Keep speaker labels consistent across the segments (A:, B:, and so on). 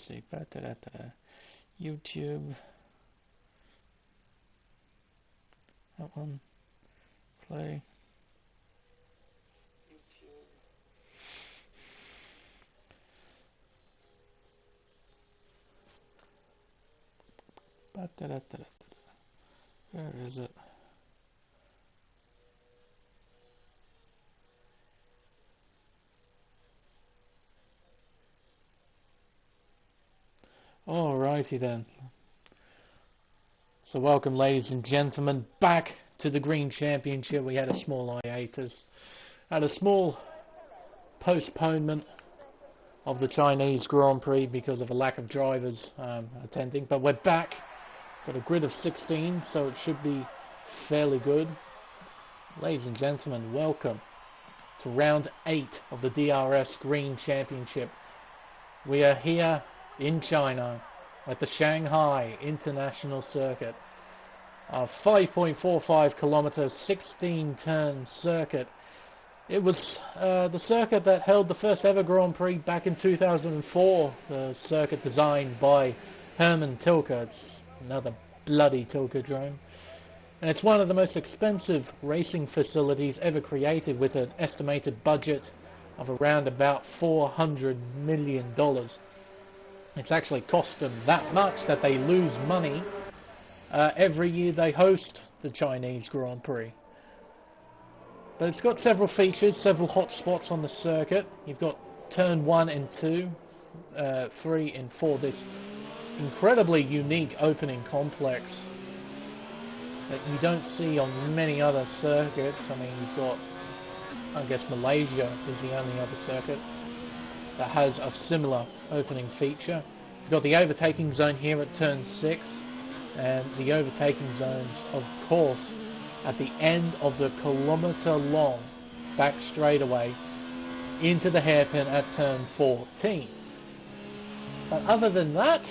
A: let's see. YouTube. That one. Play. Where is it? Alrighty then. So welcome, ladies and gentlemen, back to the Green Championship. We had a small hiatus, had a small postponement of the Chinese Grand Prix because of a lack of drivers attending, but we're back. Got a grid of 16, so it should be fairly good. Ladies and gentlemen, welcome to round 8 of the DRS Green Championship. We are here in China at the Shanghai International Circuit. A 5.45 kilometers, 16 turn circuit. It was the circuit that held the first ever Grand Prix back in 2004. The circuit designed by Hermann Tilke. It's another bloody Tilke-drome. And it's one of the most expensive racing facilities ever created, with an estimated budget of around about $400 million. It's actually cost them that much that they lose money every year they host the Chinese Grand Prix. But it's got several features, several hot spots on the circuit. You've got turn 1 and 2, 3 and 4, this incredibly unique opening complex that you don't see on many other circuits. I mean, you've got, I guess Malaysia is the only other circuit that has a similar opening feature. You've got the overtaking zone here at turn 6, and the overtaking zones, of course, at the end of the kilometre-long back straightaway into the hairpin at turn 14. But other than that,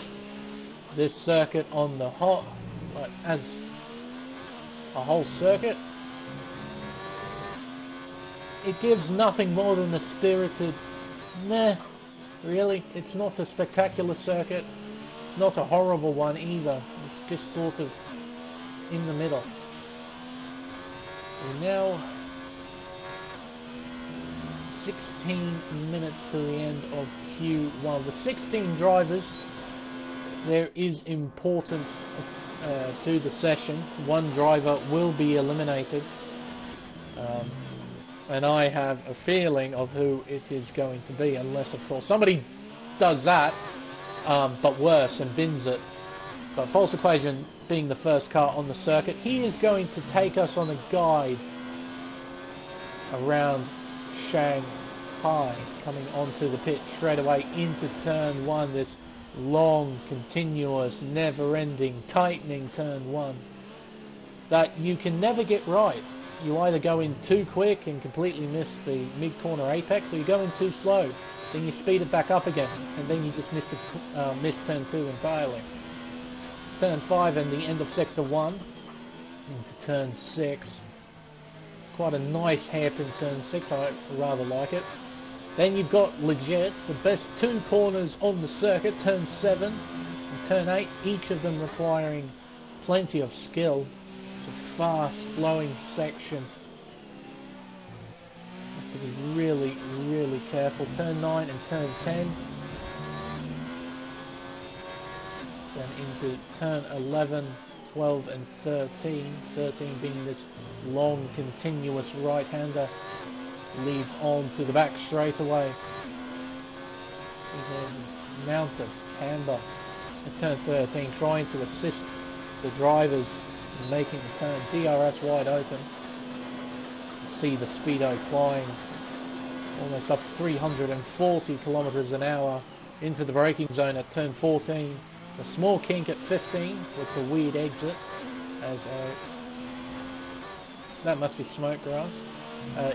A: this circuit on the hot, as a whole circuit, it gives nothing more than a spirited meh. Really, it's not a spectacular circuit. It's not a horrible one either. It's just sort of in the middle. We're now 16 minutes to the end of Q1. With 16 drivers, there is importance to the session. One driver will be eliminated. And I have a feeling of who it is going to be, unless, of course, somebody does that, but worse, and bins it. But False Equation, being the first car on the circuit, he is going to take us on a guide around Shanghai, coming onto the pit straight away into turn 1, this long, continuous, never-ending, tightening turn 1 that you can never get right. You either go in too quick and completely miss the mid-corner apex, or you go in too slow, then you speed it back up again, and then you just miss turn 2 entirely. Turn 5 and the end of sector 1 into turn 6. Quite a nice hairpin turn 6, I rather like it. Then you've got legit the best 2 corners on the circuit, turn 7 and turn 8, each of them requiring plenty of skill. It's a fast flowing section. Have to be really, really careful. Turn 9 and turn 10. Then into turn 11, 12 and 13. 13 being this long, continuous right-hander. Leads on to the back straightaway. Mounted camber at turn 13, trying to assist the drivers in making the turn. DRS wide open. See the speedo flying almost up to 340 kilometers an hour into the braking zone at turn 14. A small kink at 15 with the weird exit, as that must be smoke grass.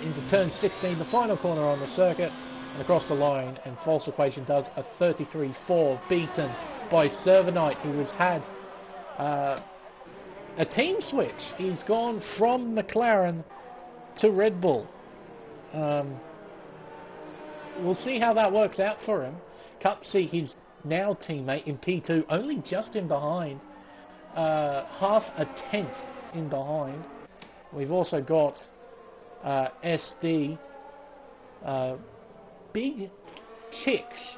A: Into turn 16, the final corner on the circuit, and across the line, and False Equation does a 33.4, beaten by Servanite, who has had a team switch. He's gone from McLaren to Red Bull. We'll see how that works out for him. Cup C, he's now teammate in P2, only just in behind, half a tenth in behind. We've also got SD, Big Chicks.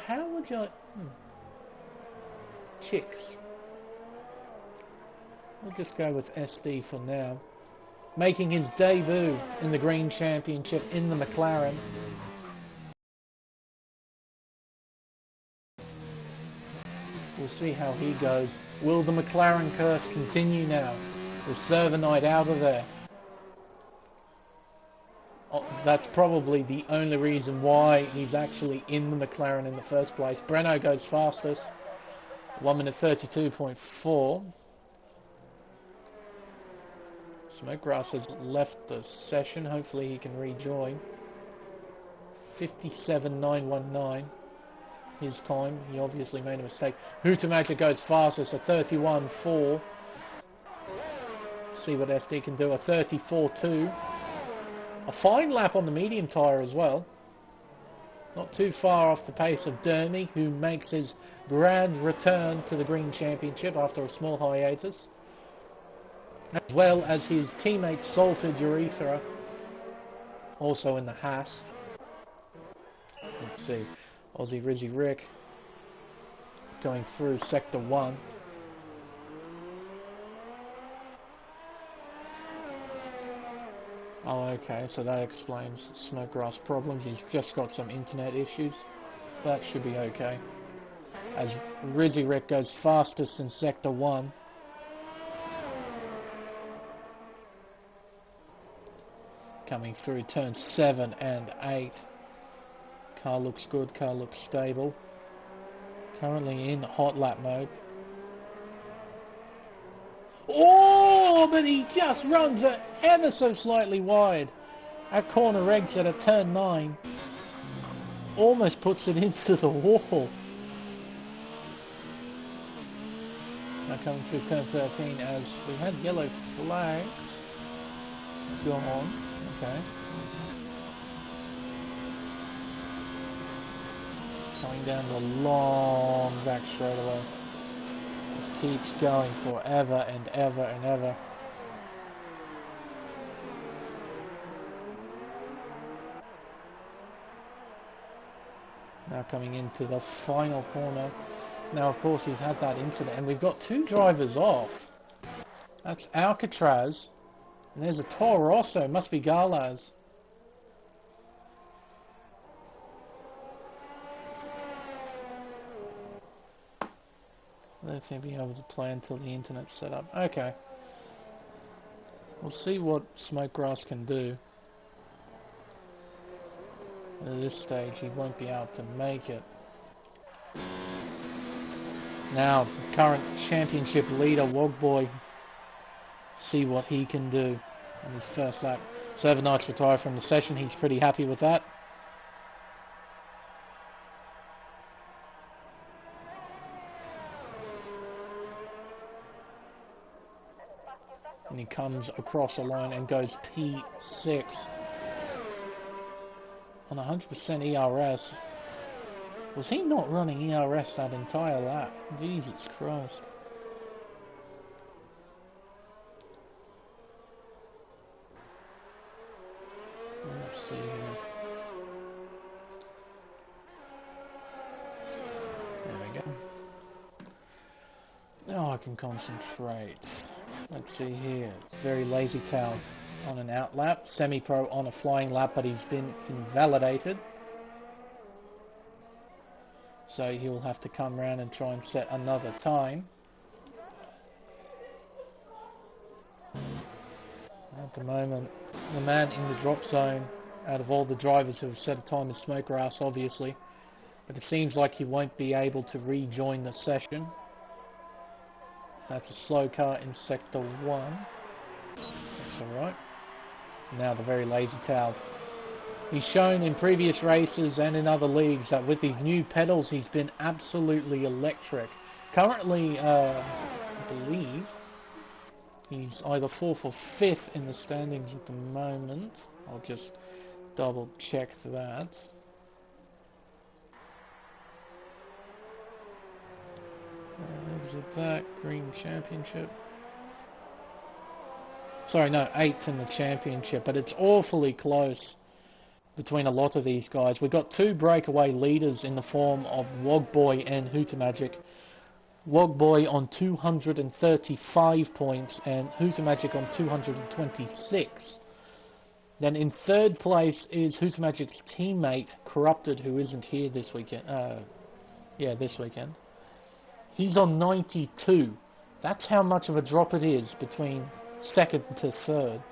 A: How would you... Chicks. We'll just go with SD for now. Making his debut in the Green Championship in the McLaren. We'll see how he goes. Will the McLaren curse continue now? With Servanite out of there. Oh, that's probably the only reason why he's actually in the McLaren in the first place. Breno goes fastest. 1 minute 32.4. Smokegrass has left the session. Hopefully he can rejoin. 57.919. His time. He obviously made a mistake. Hutamagic goes fastest. A 31.4. See what SD can do. A 34.2. A fine lap on the medium tyre as well. Not too far off the pace of Dermy, who makes his grand return to the Green Championship after a small hiatus. As well as his teammate Salted Urethra, also in the Haas. Let's see, Aussie Rizzy Rick going through Sector 1. Oh, okay, so that explains Smokegrass problems. He's just got some internet issues. That should be okay. As Rizzy Rick goes fastest in Sector 1. Coming through turns 7 and 8. Car looks good, car looks stable. Currently in hot lap mode. Oh, but he just runs it ever so slightly wide. At corner exit at turn 9. Almost puts it into the wall. Now coming through turn 13 as we had yellow flags. Go on. Okay. Coming down the long back straightaway. This keeps going forever and ever and ever. Now coming into the final corner. Now of course we've had that incident and we've got 2 drivers off. That's Alcatraz. And there's a Toro Rosso, must be Galaz. I don't think being able to play until the internet's set up. Okay. We'll see what Smokegrass can do. At this stage, he won't be able to make it. Now, current championship leader, Wogboy, see what he can do in his first lap. Servanite's retired from the session. He's pretty happy with that. And he comes across the line and goes P6 on 100% ERS. Was he not running ERS that entire lap? Jesus Christ. Let's see here. There we go. Now I can concentrate. Let's see here. Very lazy tail on an out lap. Semi-pro on a flying lap, but he's been invalidated. So he'll have to come around and try and set another time. At the moment, the man in the drop zone, out of all the drivers who have set a time, is Smokegrass, obviously. But it seems like he won't be able to rejoin the session. That's a slow car in Sector 1. That's alright. Now the very lazy towel. He's shown in previous races and in other leagues that with these new pedals he's been absolutely electric. Currently, I believe he's either 4th or 5th in the standings at the moment. I'll just double check that. Exit that. Green Championship. Sorry, no, 8th in the Championship, but it's awfully close between a lot of these guys. We've got two breakaway leaders in the form of Wogboy and Hootamagic. Wogboy on 235 points and Hootamagic on 226. Then in third place is Hootamagic's teammate, Corrupted, who isn't here this weekend. This weekend. He's on 92. That's how much of a drop it is between second to third.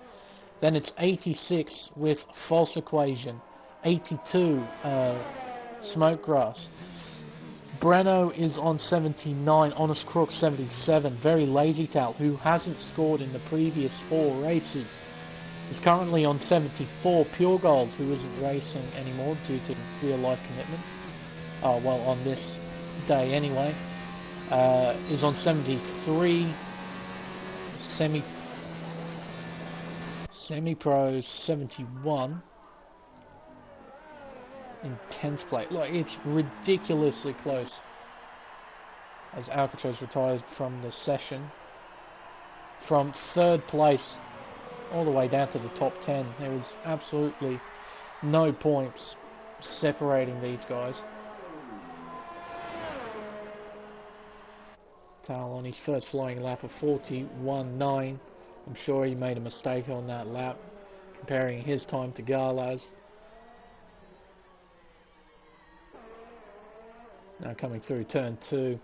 A: Then it's 86 with False Equation. 82, Smokegrass. Breno is on 79, Honest Crook 77, Very Lazy Tal, who hasn't scored in the previous 4 races, is currently on 74. Pure Gold, who isn't racing anymore due to real life commitments, well, on this day anyway, is on 73. Semi-Pro 71 in 10th place. Look, it's ridiculously close as Alcatraz retires from the session. From third place all the way down to the top 10, there is absolutely no points separating these guys. Tal on his first flying lap of 41.9. I'm sure he made a mistake on that lap, comparing his time to Gala's. Now coming through turn 2,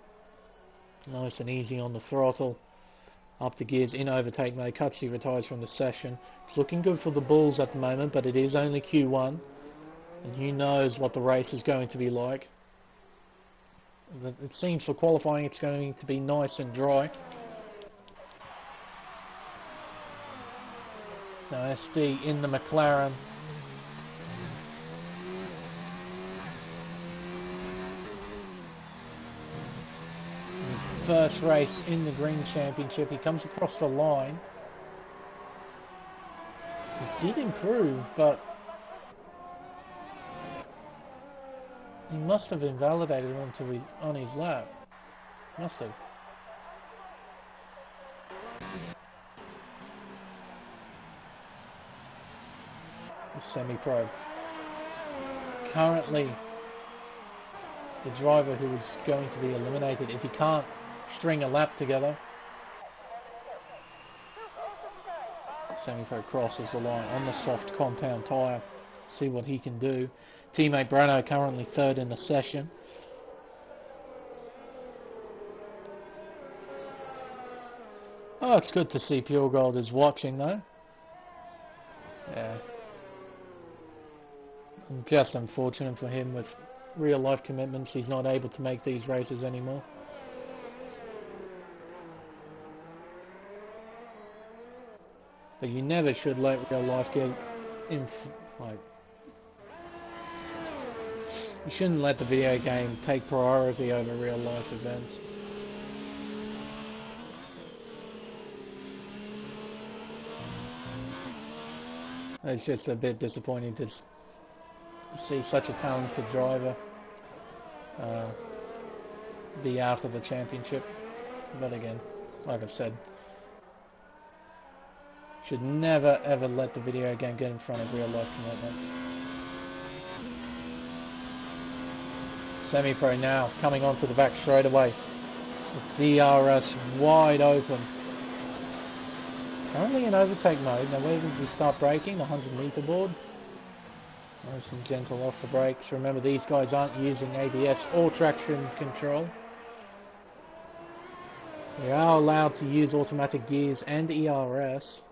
A: nice and easy on the throttle, up the gears in overtake mode. Kutsi retires from the session. It's looking good for the Bulls at the moment, but it is only Q1, and who knows what the race is going to be like. It seems for qualifying it's going to be nice and dry. Now SD in the McLaren. His first race in the Green Championship. He comes across the line. He did improve, but he must have invalidated on his lap. Must have. Semi-Pro. Currently, the driver who is going to be eliminated if he can't string a lap together. Semi-Pro crosses the line on the soft compound tyre. See what he can do. Teammate Brano currently third in the session. Oh, it's good to see Pure Gold is watching though. Yeah. Just unfortunate for him with real life commitments. He's not able to make these races anymore. But you never should let real life get in, like, you shouldn't let the video game take priority over real life events. It's just a bit disappointing to see such a talented driver be out of the championship. But again, like I said, should never ever let the video game get in front of real life commitments. Semi-Pro now coming onto the back straight away with DRS wide open. Currently in overtake mode. Now where did we start braking? The 100-meter board. Nice and gentle off the brakes. Remember, these guys aren't using ABS or traction control. We are allowed to use automatic gears and ERS.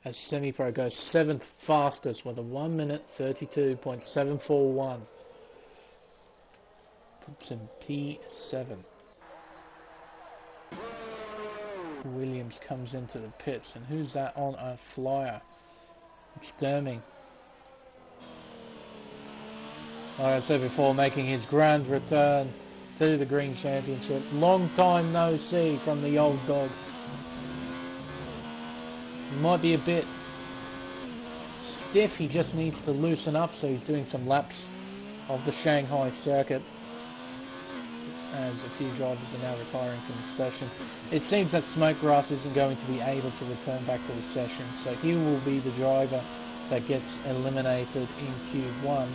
A: As Semi-Pro goes 7th fastest with a 1 minute 32.741. Puts in P7. Williams comes into the pits, and who's that on a flyer? It's Derming. Like I said before, making his grand return to the Green Championship. Long time no see from the old dog. He might be a bit stiff, he just needs to loosen up, so he's doing some laps of the Shanghai circuit. as a few drivers are now retiring from the session. It seems that Smokegrass isn't going to be able to return back to the session, so he will be the driver that gets eliminated in Q1.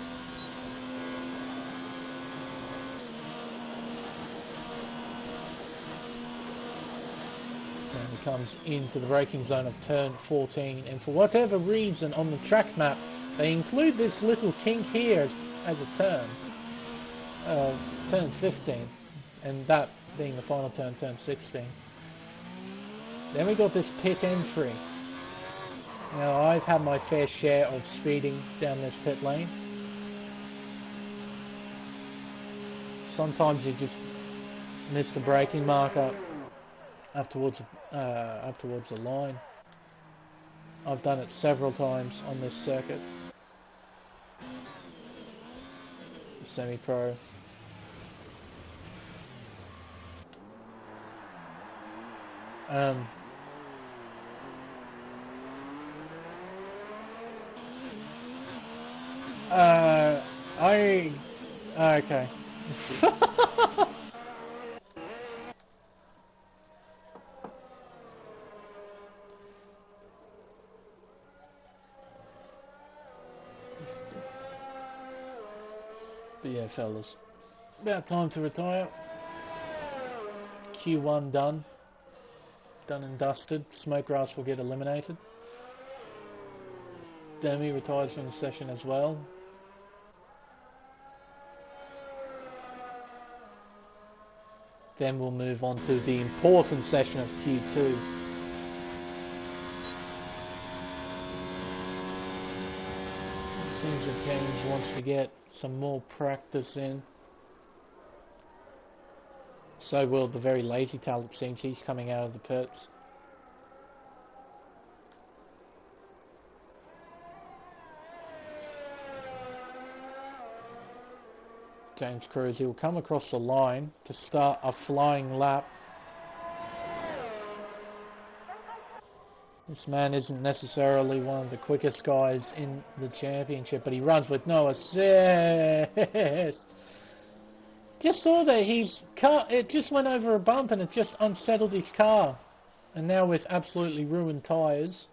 A: And he comes into the braking zone of turn 14, and for whatever reason on the track map they include this little kink here as a turn, turn 15, and that being the final turn, turn 16. Then we got this pit entry. Now I've had my fair share of speeding down this pit lane. Sometimes you just miss the braking marker up towards the line. I've done it several times on this circuit. Semi-pro. Okay. But yeah, fellas, about time to retire. Q1 done and dusted. Smokegrass will get eliminated. Demi retires from the session as well. Then we'll move on to the important session of Q2. It seems that James wants to get some more practice in. So will the very lazy talent, it seems. He's coming out of the pits. James Cruz, he'll come across the line to start a flying lap. This man isn't necessarily one of the quickest guys in the championship, but he runs with no assist. Just saw that his car, it just went over a bump and it just unsettled his car. And now with absolutely ruined tyres,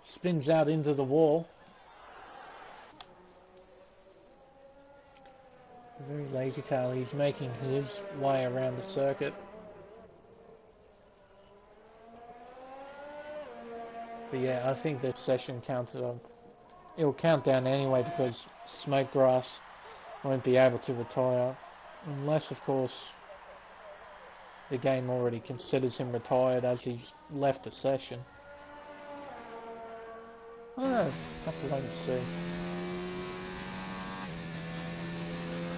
A: spins out into the wall. Very lazy tail, he's making his way around the circuit. But yeah, I think this session counts up. It'll count down anyway because Smokegrass won't be able to retire. Unless, of course, the game already considers him retired as he's left the session. I don't know, have to wait and see.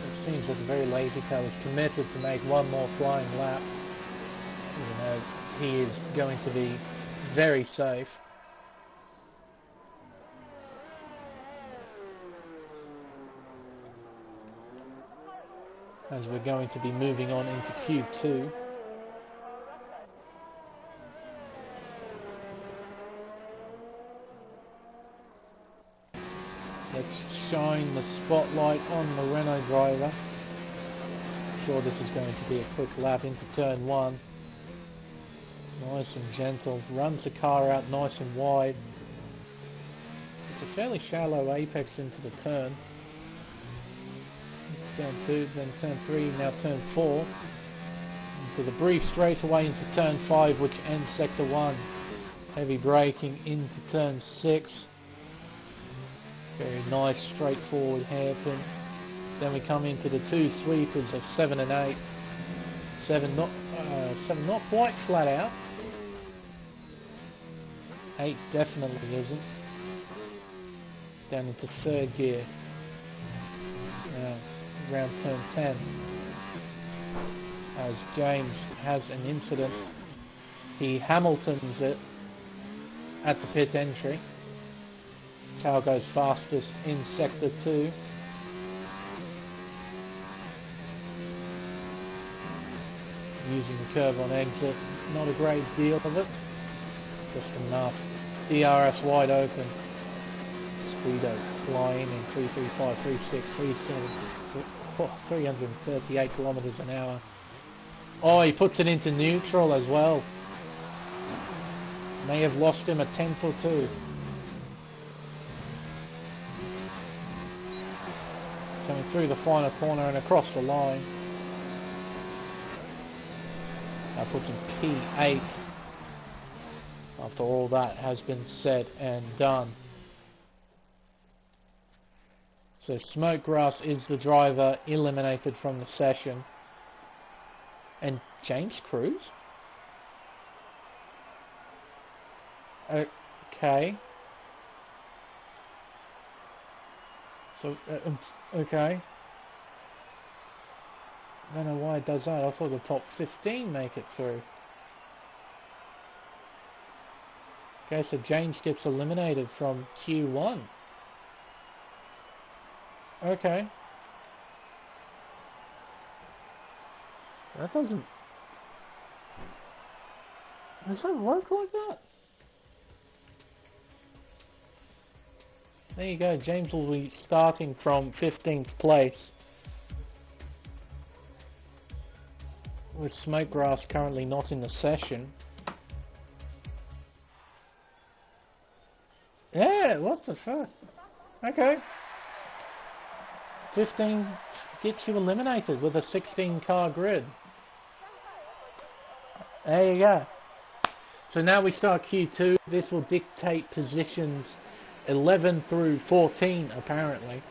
A: It seems that the very lazy tail is committed to make one more flying lap. Even though he is going to be very safe. As we're going to be moving on into Q2. Let's shine the spotlight on the Renault driver. I'm sure this is going to be a quick lap into turn 1. Nice and gentle. Runs the car out nice and wide. It's a fairly shallow apex into the turn. Turn 2, then turn 3, now turn 4. Into the brief straightaway into turn 5, which ends sector 1. Heavy braking into turn 6. Very nice, straightforward hairpin. Then we come into the two sweepers of 7 and 8. 7 not quite flat out. 8 definitely isn't. Down into third gear. Around turn 10. As James has an incident, he Hamiltons it at the pit entry. Tao goes fastest in sector 2. Using the curb on exit, not a great deal of it, just enough. DRS wide open. Speedo flying in 335, 36, 37, Oh, 338 kilometers an hour. Oh, he puts it into neutral as well. May have lost him a tenth or two. Coming through the final corner and across the line. That puts him P8. After all that has been said and done. So Smokegrass is the driver eliminated from the session. And James Cruz? Okay. So, okay. I don't know why it does that. I thought the top 15 make it through. Okay, so James gets eliminated from Q1. Okay. That doesn't... Does that work like that? There you go, James will be starting from 15th place. With Smokegrass currently not in the session. Yeah, what the fuck? Okay. 15 gets you eliminated with a 16 car grid. There you go. So now we start Q2. This will dictate positions 11 through 14 apparently.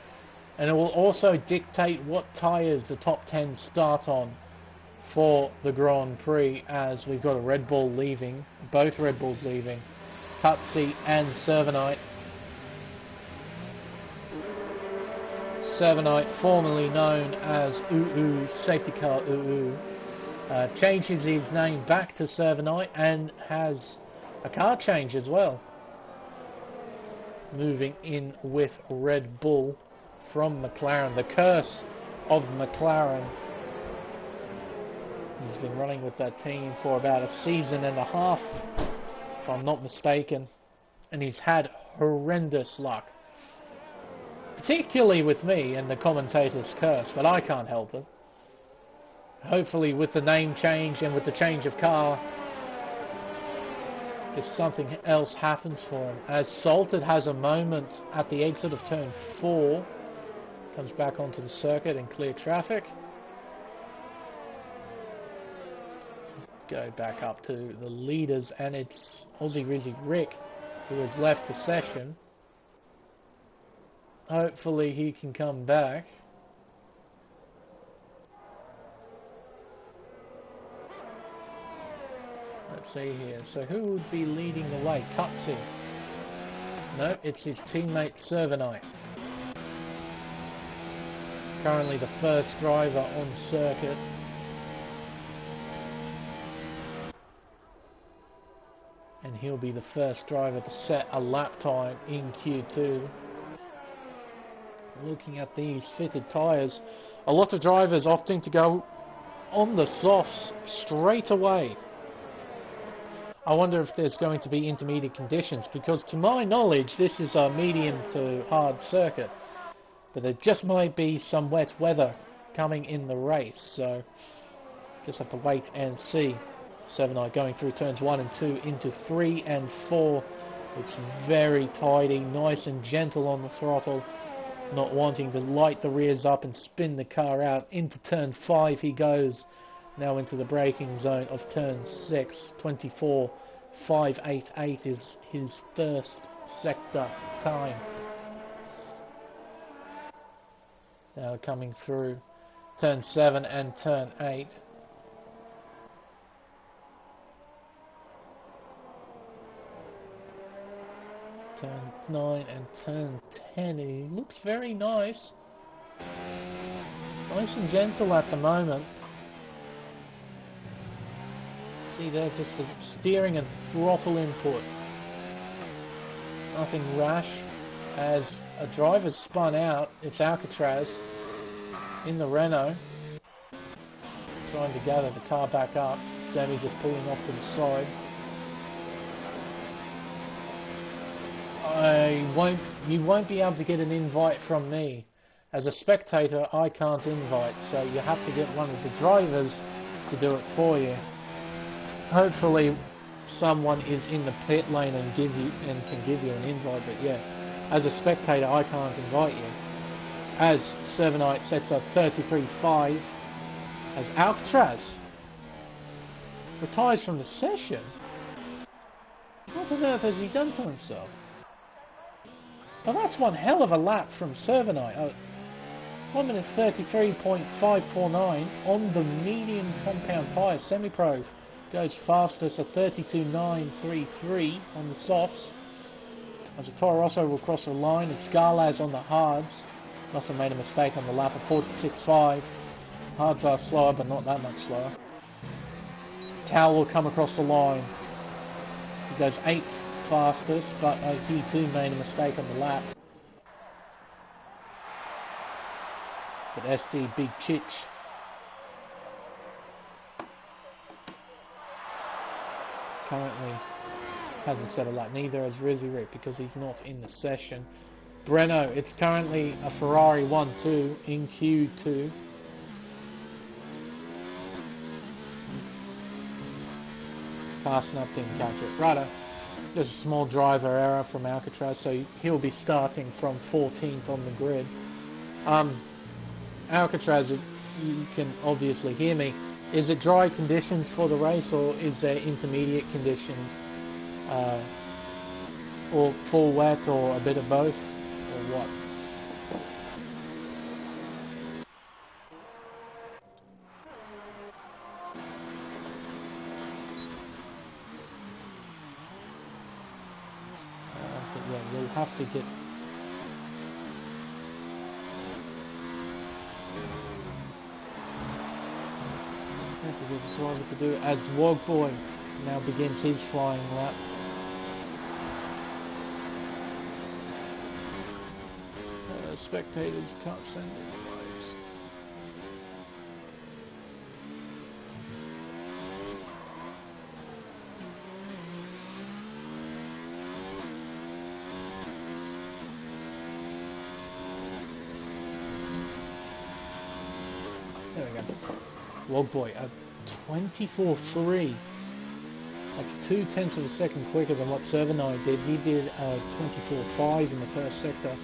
A: And it will also dictate what tyres the top 10 start on for the Grand Prix, as we've got a Red Bull leaving, both Red Bulls leaving, Cutsy and Servanite. Servanite, formerly known as UU, safety car UU, changes his name back to Servanite and has a car change as well. Moving in with Red Bull from McLaren, the curse of McLaren. He's been running with that team for about a season and a half, if I'm not mistaken, and he's had horrendous luck. Particularly with me and the commentator's curse, but I can't help it. Hopefully with the name change and with the change of car, if something else happens for him. As Salted has a moment at the exit of turn 4, comes back onto the circuit and clear traffic. Go back up to the leaders, and it's Aussie Rizzy Rick who has left the session. Hopefully he can come back. Let's see here. So who would be leading the way? Cutsy. No, it's his teammate Servanite. Currently the first driver on circuit. And he'll be the first driver to set a lap time in Q2. Looking at these fitted tyres, a lot of drivers opting to go on the softs straight away. I wonder if there's going to be intermediate conditions, because to my knowledge this is a medium to hard circuit, but there just might be some wet weather coming in the race, so just have to wait and see. 7 going through turns 1 and 2 into 3 and 4. Looks very tidy, nice and gentle on the throttle, not wanting to light the rears up and spin the car out. Into turn 5 he goes, now into the braking zone of turn 6. 24.588 is his first sector time. Now coming through turn 7 and turn 8. Turn 9 and turn 10. He looks very nice. Nice and gentle at the moment. See there, just the steering and throttle input. Nothing rash. As a driver's spun out, it's Alcatraz in the Renault. Trying to gather the car back up. Demi just pulling off to the side. You won't be able to get an invite from me As a spectator, I can't invite, so you have to get one of the drivers to do it for you. Hopefully someone is in the pit lane and can give you an invite, but yeah, as a spectator I can't invite you. As Servanite sets up 33.5, as Alcatraz retires from the session. What on earth has he done to himself? But that's one hell of a lap from Servanite. 1 minute 33.549 on the medium compound tyre. Semi-Pro goes fastest at 32.933 on the softs. As a Toro Rosso will cross the line, it's Garlaz on the hards. Must have made a mistake on the lap of 46.5. Hards are slower, but not that much slower. Towel will come across the line. He goes 8th fastest, but he too made a mistake on the lap. But SD Big Chich currently hasn't set a lap. Neither has Rizzy Rick because he's not in the session. Breno, it's currently a Ferrari 1-2 in Q2. Snap didn't catch it. Righto. There's a small driver error from Alcatraz, so he'll be starting from 14th on the grid. Alcatraz, you can obviously hear me. Is it dry conditions for the race, or is there intermediate conditions? Or full wet, or a bit of both, or what? Yeah, you'll have to get... have to get the driver to do it as Wogboy now begins his flying lap. Spectators can't send it waves. There we go. Wogboy at 24.3. That's 0.2 of a second quicker than what Servanite did. He did 24.5 in the first sector.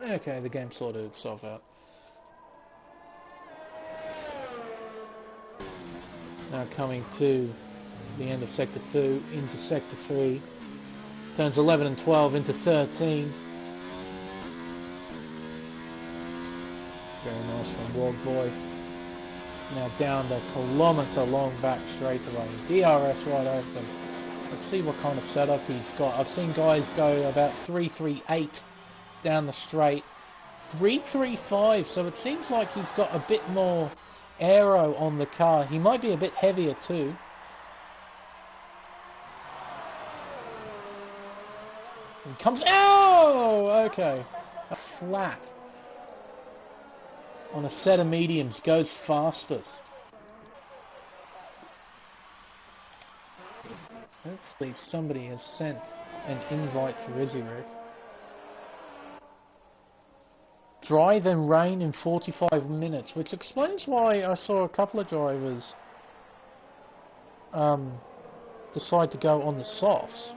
A: Okay, the game sorted itself out. Now coming to the end of Sector 2, into Sector 3. Turns 11 and 12 into 13. Very nice from Wogboy. Now down the kilometre-long back straightaway. DRS wide open. Let's see what kind of setup he's got. I've seen guys go about 3.38 down the straight. 3.35, so it seems like he's got a bit more aero on the car. He might be a bit heavier too. And comes... Oh! Okay. A flat. On a set of mediums, goes fastest. Hopefully somebody has sent an invite to Rizzy Rick. Dry then rain in 45 minutes, which explains why I saw a couple of drivers decide to go on the softs.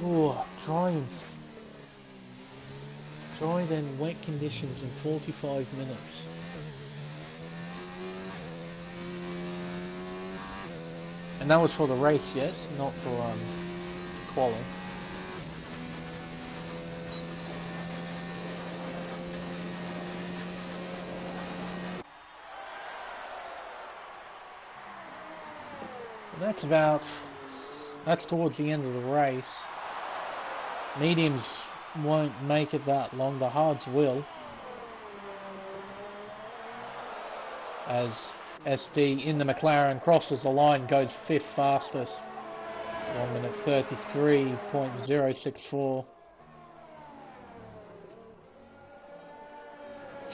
A: Oh, dry then wet conditions in 45 minutes. And that was for the race, yes, not for quali. That's towards the end of the race. Mediums won't make it that long, the hards will. As SD in the McLaren crosses the line, goes 5th fastest. 1 minute 33.064.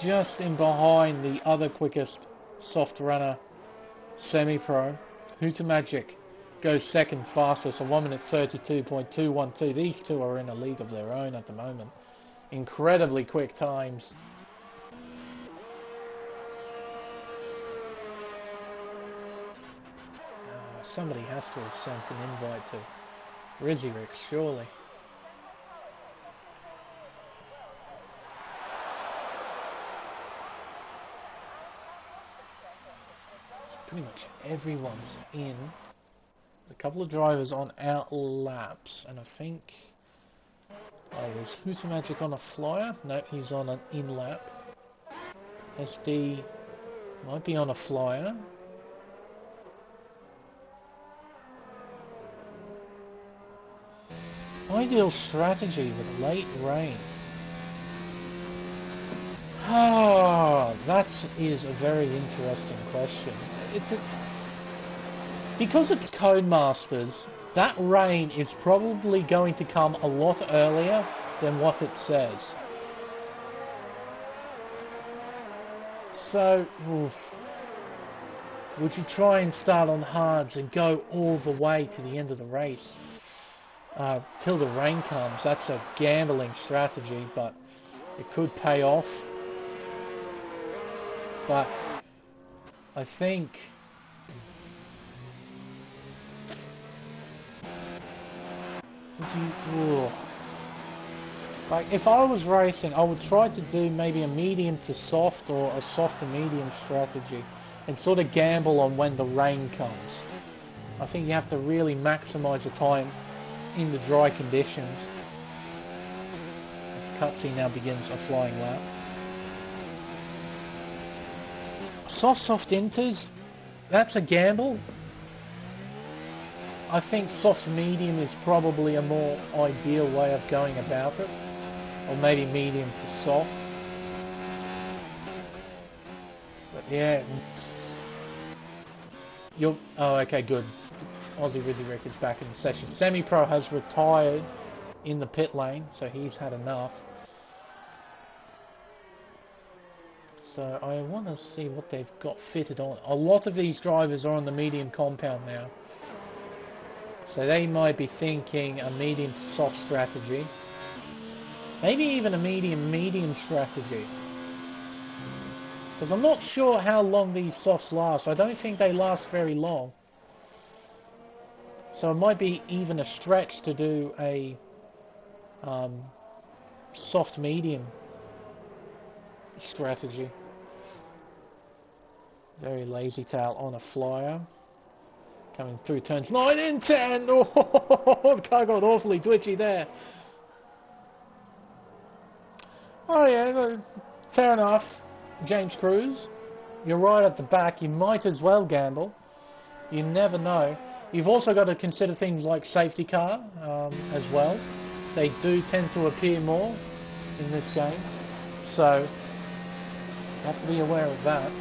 A: Just in behind the other quickest soft runner Semi-pro. Hooter Magic goes second fastest, a 1 minute 32.212. These two are in a league of their own at the moment. Incredibly quick times. Somebody has to have sent an invite to Rizzy Rick, surely. Pretty much everyone's in. A couple of drivers on out laps, and I think there's Hooter Magic on a flyer. Nope, he's on an in lap. SD might be on a flyer. Ideal strategy with late rain. Ah, that is a very interesting question. Because it's Codemasters, that rain is probably going to come a lot earlier than what it says. So, would you try and start on hards and go all the way to the end of the race till the rain comes? That's a gambling strategy, but it could pay off. But I think like if I was racing, I would try to do maybe a medium to soft or a soft to medium strategy and sort of gamble on when the rain comes. I think you have to really maximize the time in the dry conditions. This cutscene now begins a flying lap. Soft inters, that's a gamble. I think soft medium is probably a more ideal way of going about it, or maybe medium to soft. But yeah, oh, okay, good. Aussie Rizzy Rick is back in the session. Semi-Pro has retired in the pit lane, so he's had enough. So I want to see what they've got fitted on. A lot of these drivers are on the medium compound now. So they might be thinking a medium to soft strategy. Maybe even a medium strategy. Because I'm not sure how long these softs last. I don't think they last very long. So it might be even a stretch to do a soft medium strategy. Very lazy tail on a flyer. Coming through turns 9 and 10. Oh, the car got awfully twitchy there. Oh yeah, fair enough. James Cruz, you're right at the back. You might as well gamble. You never know. You've also got to consider things like safety car as well. They do tend to appear more in this game. So, you have to be aware of that.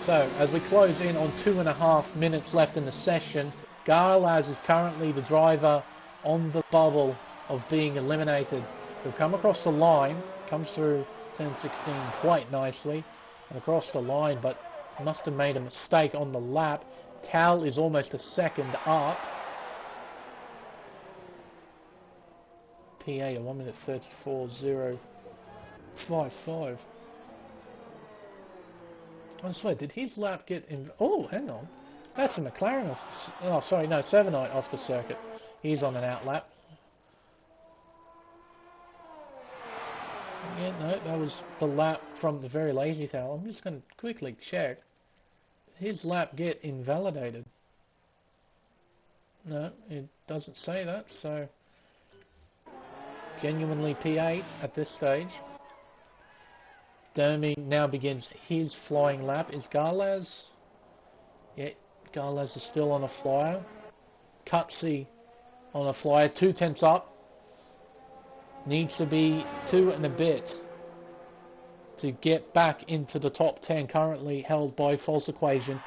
A: So, as we close in on 2.5 minutes left in the session, Garlaz is currently the driver on the bubble of being eliminated. He'll come across the line, comes through turn 16 quite nicely, and across the line, but must have made a mistake on the lap. Tal is almost a second up. PA, a 1 minute 34.055. I swear, did his lap get in? Oh, hang on. That's a McLaren off the, oh, sorry, no, 7-9 off the circuit. He's on an out lap. Yeah, no, that was the lap from the very lazy tail. I'm just going to quickly check. Did his lap get invalidated? No, it doesn't say that, so genuinely P8 at this stage. Dermy now begins his flying lap. Is Garlaz? Yeah, Garlaz is still on a flyer. Cutsy on a flyer, 2 tenths up. Needs to be 2 and a bit to get back into the top 10, currently held by False Equation.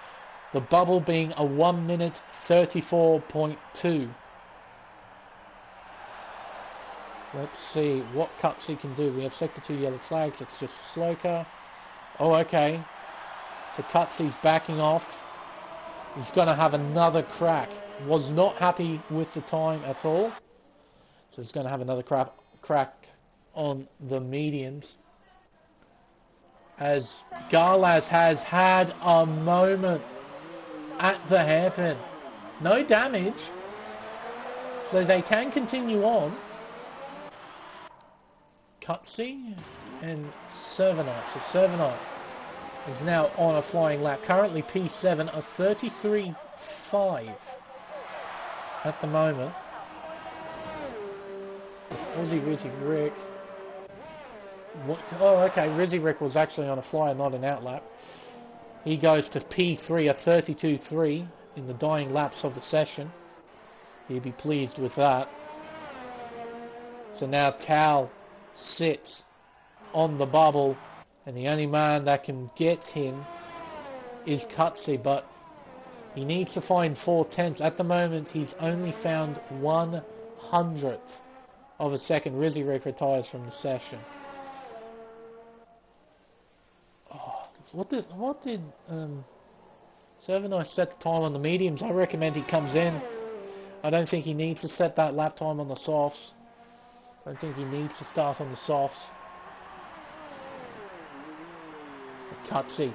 A: The bubble being a 1 minute 34.2. Let's see what Cutsy can do. We have sector 2 yellow flags. It's just a slow car. Oh, okay. So Cutsy's backing off. He's going to have another crack. Was not happy with the time at all. So he's going to have another crack on the mediums. As Garlas has had a moment at the hairpin. No damage. So they can continue on. Cutsy and Servanite. So Servanite is now on a flying lap. Currently P7 a 33.5 at the moment. It's Aussie Rizzy Rick. Oh, okay. Rizzy Rick was actually on a flyer, not an outlap. He goes to P3 a 32.3 in the dying laps of the session. He'd be pleased with that. So now Tal sits on the bubble, and the only man that can get him is Cutsy, but he needs to find 4/10. At the moment, he's only found 1/100th of a second. Rizzy Rick retires from the session. Oh, what did Servanite set the time on the mediums? I recommend he comes in. I don't think he needs to set that lap time on the softs. I don't think he needs to start on the softs. Cutsy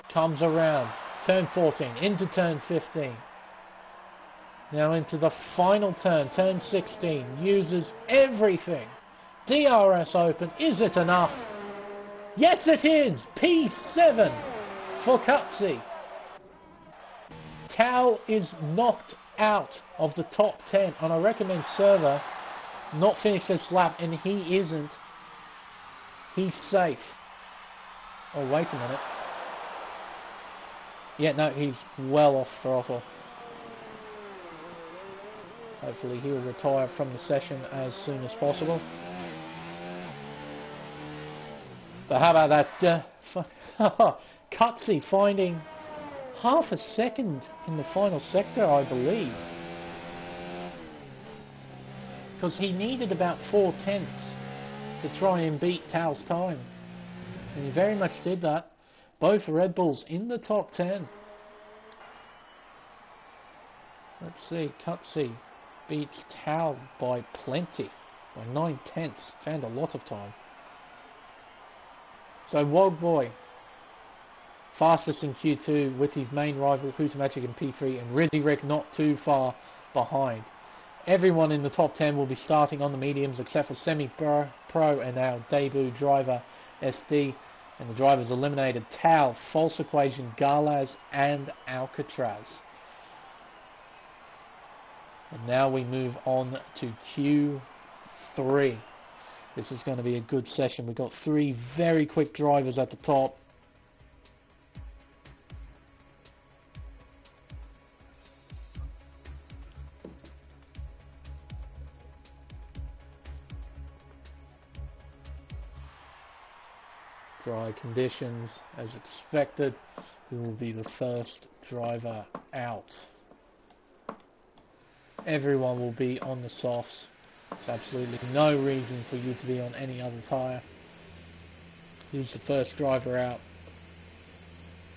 A: comes around. Turn 14 into turn 15. Now into the final turn, turn 16. Uses everything. DRS open. Is it enough? Yes, it is. P7 for Cutsy. Tao is knocked out of the top 10, and I recommend Server not finish this lap, and he isn't. He's safe. Oh, wait a minute. Yeah, no, he's well off throttle. Hopefully he'll retire from the session as soon as possible. But how about that? Cutsy finding half a second in the final sector, I believe. Because he needed about 4/10 to try and beat Tao's time. And he very much did that. Both Red Bulls in the top 10. Let's see, Cutsy beats Tao by plenty. By 9/10. Found a lot of time. So Wogboy, fastest in Q2 with his main rival Huta Magic in P3, and Rizzy Rick not too far behind. Everyone in the top 10 will be starting on the mediums except for semi-pro and our debut driver SD, and the drivers eliminated Tao, False Equation, Garlaz and Alcatraz. And now we move on to Q3. This is going to be a good session. We've got three very quick drivers at the top. Dry conditions as expected. Who will be the first driver out? Everyone will be on the softs. There's absolutely no reason for you to be on any other tyre. Who's the first driver out?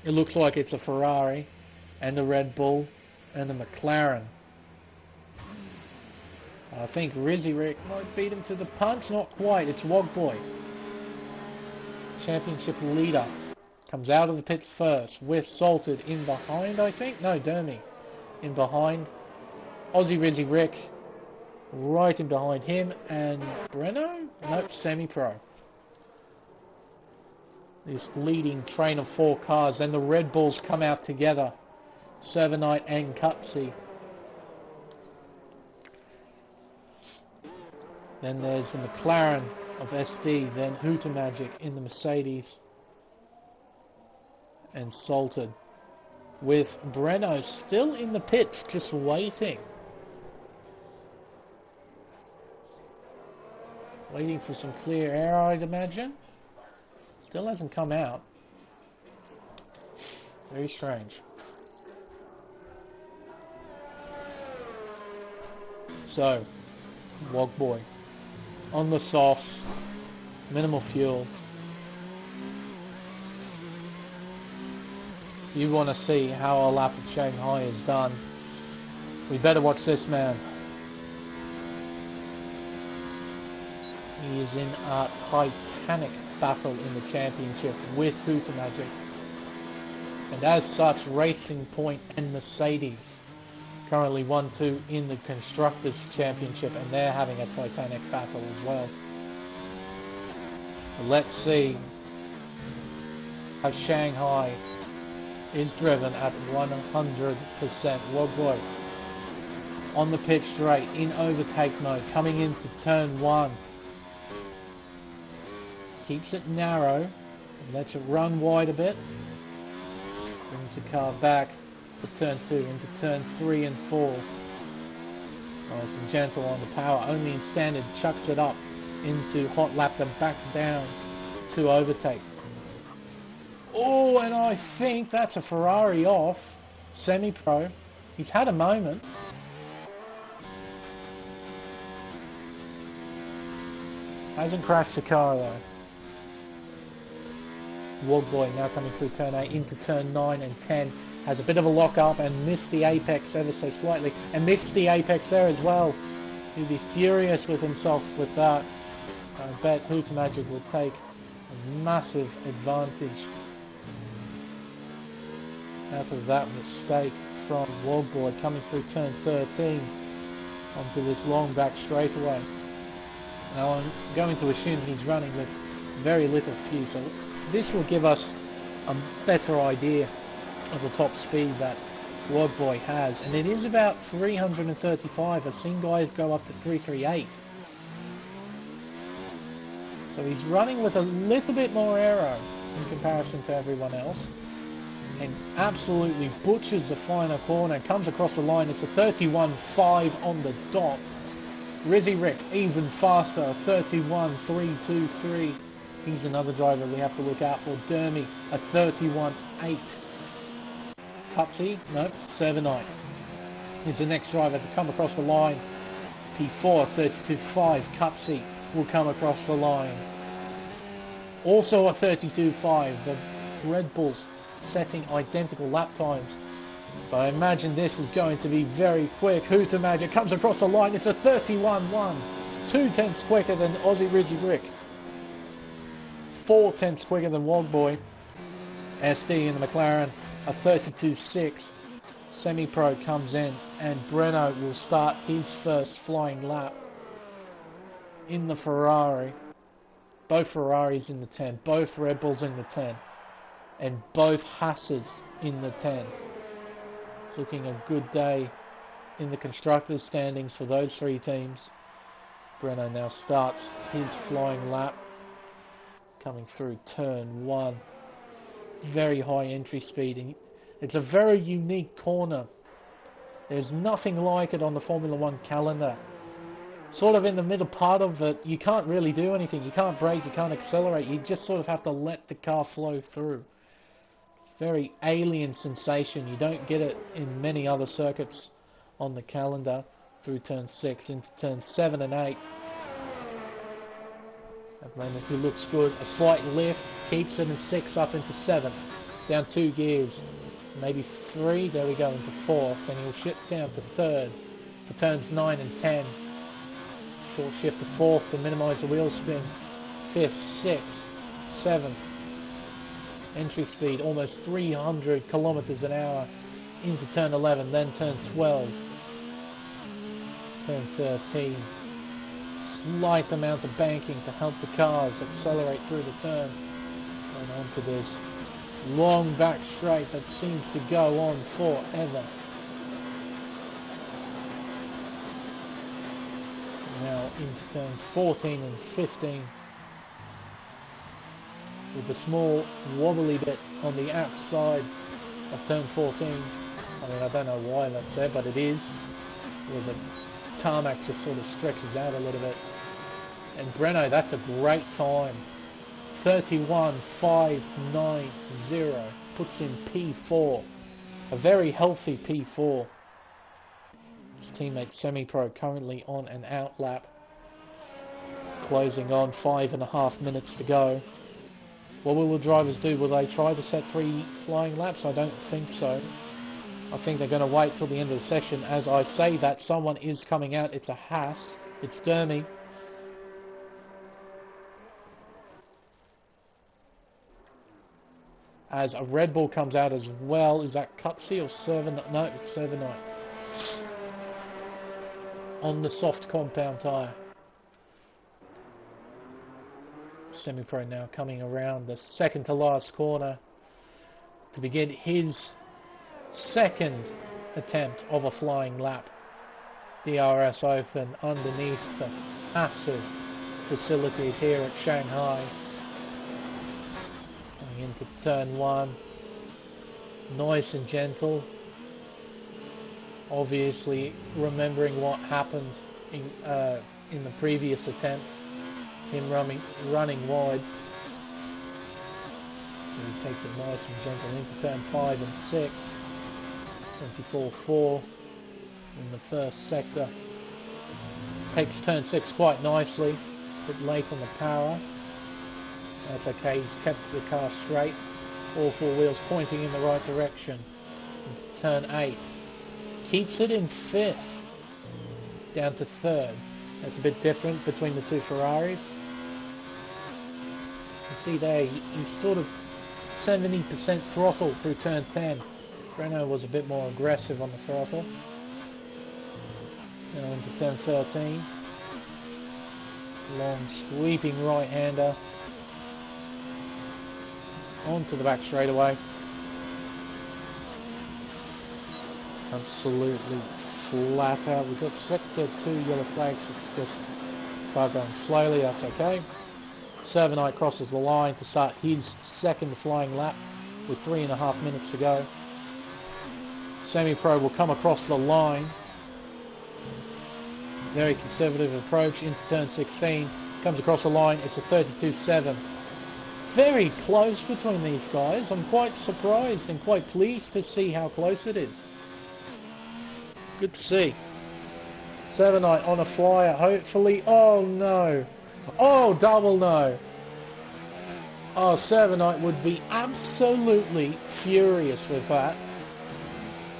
A: It looks like it's a Ferrari and a Red Bull and a McLaren. I think Rizzy Rick might beat him to the punch. Not quite. It's Wogboy, championship leader, comes out of the pits first. We're Salted in behind, I think. No, Dermy in behind. Aussie Rizzy Rick right in behind him, and Breno? Nope, semi-pro. This leading train of four cars, and the Red Bulls come out together. Servanite and Cutsy. Then there's the McLaren of SD, then Huta Magic in the Mercedes, and Salted, with Breno still in the pits, just waiting. Waiting for some clear air, I'd imagine. Still hasn't come out. Very strange. So, Wogboy on the softs, minimal fuel. you want to see how a lap of Shanghai is done, we better watch this man. He is in a titanic battle in the championship with Hooter Magic. And as such, Racing Point and Mercedes currently 1-2 in the Constructors' Championship, and they're having a titanic battle as well. Let's see how Shanghai is driven at 100%. Wogboy on the pitch straight in overtake mode, coming into turn 1. Keeps it narrow and lets it run wide a bit. Brings the car back for turn 2 into turn 3 and 4. Nice and gentle on the power, only in standard, chucks it up into hot lap and back down to overtake. Oh, and I think that's a Ferrari off. Semi-pro. He's had a moment. Hasn't crashed the car though. Wogboy now coming through turn 8 into turn 9 and 10. Has a bit of a lock up and missed the apex ever so slightly. And missed the apex there as well. He'd be furious with himself with that. I bet Hooter Magic will take a massive advantage out of that mistake from Wogboy coming through turn 13 onto this long back straightaway. Now I'm going to assume he's running with very little fuel, so this will give us a better idea of the top speed that Wogboy has, and it is about 335. I've seen guys go up to 338. So he's running with a little bit more aero in comparison to everyone else, and absolutely butchers the final corner, comes across the line. It's a 31.5 on the dot. Rizzy Rick even faster, 31.323. He's another driver we have to look out for. Dermy, a 31.8. Cutsy, no, Servanite is the next driver to come across the line. P4, 32.5. Cutsy will come across the line. Also a 32.5. The Red Bulls setting identical lap times. But I imagine this is going to be very quick. Hooter Magic comes across the line. It's a 31.1. 2/10 quicker than Aussie Rizzy Brick. 4/10 quicker than Wogboy. SD in the McLaren, a 32.6. Semi-Pro comes in, and Breno will start his first flying lap in the Ferrari. Both Ferraris in the 10, both Red Bulls in the 10, and both Haas's in the 10. It's looking a good day in the constructors' standings for those three teams. Breno now starts his flying lap, coming through turn 1. Very high entry speed, and it's a very unique corner. There's nothing like it on the Formula 1 calendar. Sort of in the middle part of it, you can't really do anything. You can't brake, you can't accelerate. You just sort of have to let the car flow through. Very alien sensation. You don't get it in many other circuits on the calendar. Through turn 6 into turn 7 and 8. At the moment he looks good. A slight lift, keeps it in 6 up into 7. Down 2 gears, maybe 3, there we go, into 4th, and he'll shift down to 3rd for turns 9 and 10. Short shift to 4th to minimise the wheel spin. 5th, 6th, 7th. Entry speed almost 300 kilometers an hour into turn 11, then turn 12. Turn 13. Slight amount of banking to help the cars accelerate through the turn. And onto this long back straight that seems to go on forever. Now into turns 14 and 15. With the small wobbly bit on the outside of turn 14. I mean, I don't know why that's there, but it is. Where the tarmac just sort of stretches out a little bit. And Breno, that's a great time. 31.590 puts in P4. A very healthy P4. His teammate Semi-Pro currently on an out lap. Closing on 5.5 minutes to go. What will the drivers do? Will they try to set 3 flying laps? I don't think so. I think they're going to wait till the end of the session. As I say that, someone is coming out. It's a Haas. It's Dermy. As a Red Bull comes out as well. Is that Cutsy or Servanite? No, it's Servanite. On the soft compound tyre. Semi-Pro now coming around the second to last corner to begin his second attempt of a flying lap. DRS Open underneath the massive facilities here at Shanghai. Coming into turn 1. Nice and gentle. Obviously remembering what happened in the previous attempt. Him running wide. So he takes it nice and gentle into turn 5 and 6. 24.4 in the first sector. Takes turn 6 quite nicely. A bit late on the power. That's okay, he's kept the car straight. All 4 wheels pointing in the right direction. Into turn 8. Keeps it in 5th. Down to 3rd. That's a bit different between the 2 Ferraris. You can see there, he's sort of 70% throttle through turn 10. Renault was a bit more aggressive on the throttle. Now into turn 13. Long sweeping right-hander. Onto the back straightaway. Absolutely flat out. We've got sector 2 yellow flags. It's just car going slowly, that's okay. Servanite crosses the line to start his second flying lap with 3.5 minutes to go. Semi-Pro will come across the line. Very conservative approach into turn 16. Comes across the line. It's a 32.7. Very close between these guys. I'm quite surprised and quite pleased to see how close it is. Good to see. Servanite on a flyer, hopefully. Oh no. Oh, double no. Oh, Servanite would be absolutely furious with that.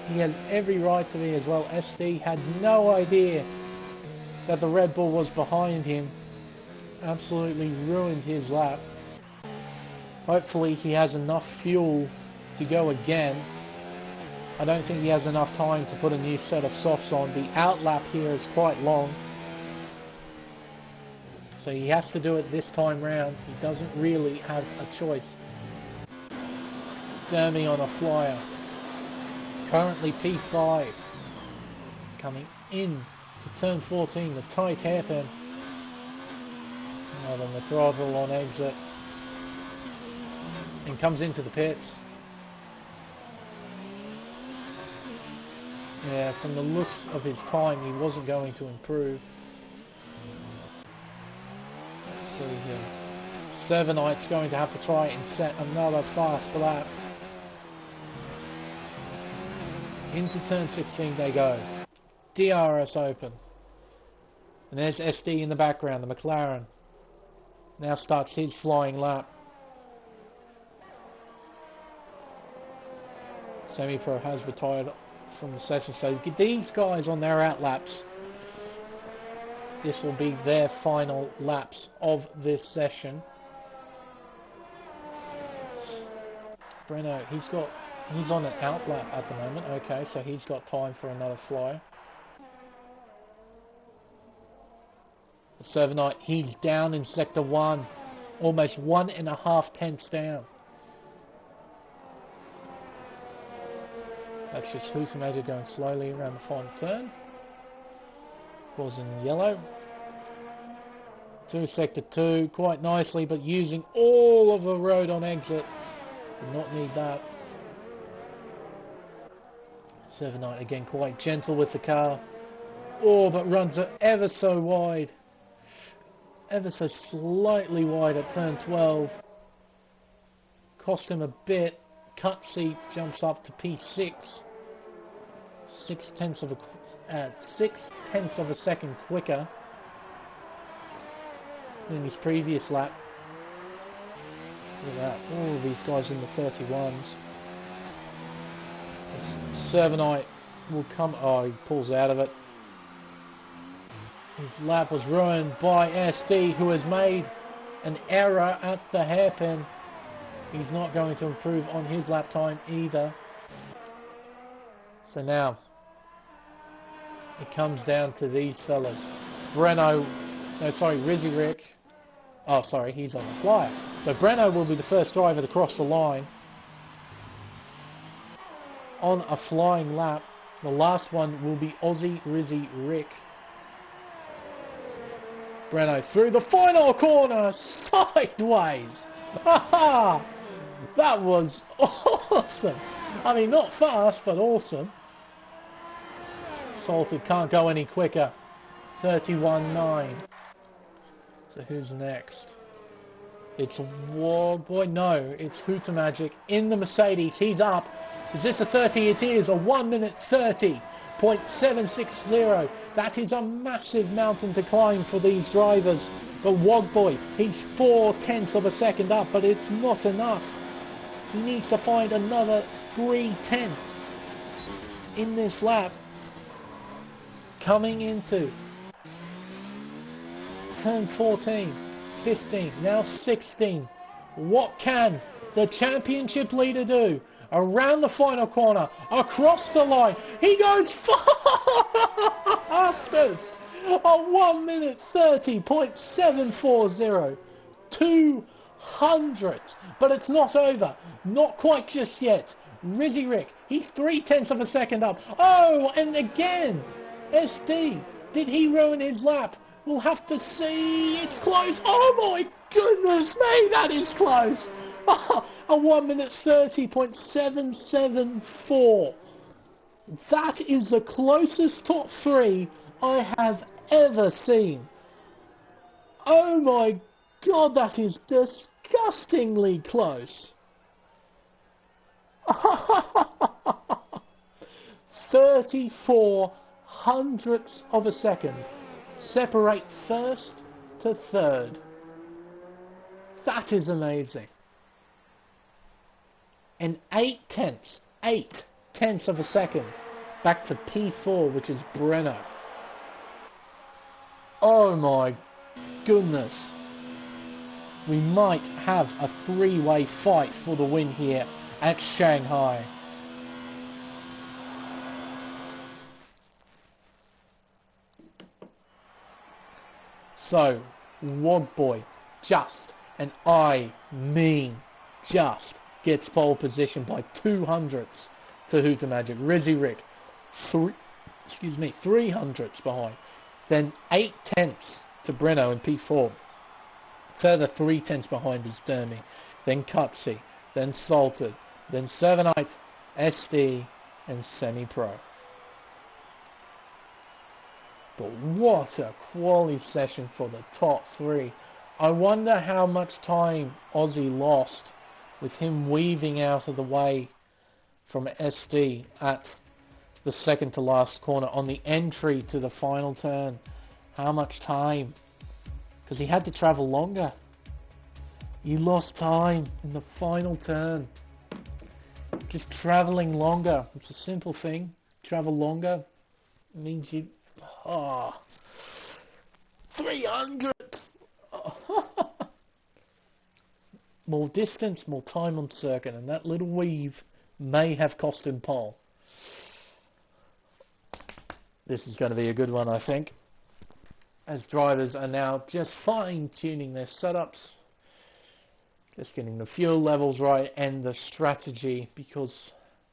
A: He had every right to be as well. SD had no idea that the Red Bull was behind him. Absolutely ruined his lap. Hopefully he has enough fuel to go again. I don't think he has enough time to put a new set of softs on. The outlap here is quite long. So he has to do it this time round. He doesn't really have a choice. Dermy on a flyer. Currently P5. Coming in to turn 14, the tight hairpin. Out on the throttle on exit. And comes into the pits. Yeah, from the looks of his time, he wasn't going to improve. Let's see here. Servanite's going to have to try and set another fast lap. Into turn 16 they go. DRS Open. And there's SD in the background, the McLaren. Now starts his flying lap. Semi-Pro has retired from the session, so these guys on their outlaps, this will be their final laps of this session. Breno, he's on an outlap at the moment. Okay, so he's got time for another fly. Servanite, he's down in sector 1, almost 1.5 tenths down. That's just Husamager going slowly around the final turn. Was in yellow. Through sector 2 quite nicely, but using all of the road on exit. Did not need that. Servanite again quite gentle with the car. Oh, but runs it ever so wide. Ever so slightly wide at turn 12. Cost him a bit. Cutsy jumps up to P6. 6/10 of a second quicker than his previous lap. Look at that. All of these guys in the 31s. Servanite will come. Oh, he pulls out of it. His lap was ruined by SD, who has made an error at the hairpin. He's not going to improve on his lap time either. So now it comes down to these fellas. Rizzy Rick. Oh, sorry, he's on the flyer. So Breno will be the first driver to cross the line on a flying lap. The last one will be Aussie Rizzy Rick. Breno through the final corner, sideways. That was awesome. I mean, not fast, but awesome. Salted can't go any quicker. 31.9. So who's next? It's Wogboy. No, it's Hooter Magic in the Mercedes. He's up. Is this a 30? It is. A 1 minute 30.760. That is a massive mountain to climb for these drivers. But Wogboy, he's 0.4 of a second up, but it's not enough. He needs to find another 0.3 in this lap. Coming into turn 14, 15, now 16. What can the championship leader do? Around the final corner, across the line, he goes fastest! A 1 minute 30.740. 200. But it's not over. Not quite just yet. Rizzy Rick, he's 0.3 of a second up. Oh, and again, SD, did he ruin his lap? We'll have to see. It's close. Oh my goodness me, that is close. A 1 minute 30.774. That is the closest top 3 I have ever seen. Oh my god, that is disgustingly close. 34 hundredths of a second separate first to third. That is amazing. And 8 tenths of a second back to P4, which is Breno. Oh my goodness. We might have a 3-way fight for the win here at Shanghai. So, Wogboy just, and I mean just, gets pole position by 2 hundredths to Hooter Magic. Rizzy Rick, 3 hundredths behind. Then 8 tenths to Breno in P4. Further 3 tenths behind is Dermy. Then Cutsy. Then Salted. Then Servanite, SD, and Semi-Pro. But what a quality session for the top 3. I wonder how much time Aussie lost with him weaving out of the way from SD at the second to last corner on the entry to the final turn. How much time? Because he had to travel longer. He lost time in the final turn. Just travelling longer. It's a simple thing. Travel longer means you... 300! More distance, more time on circuit, and that little weave may have cost him pole. This is going to be a good one, I think, as drivers are now just fine-tuning their setups, just getting the fuel levels right and the strategy, because,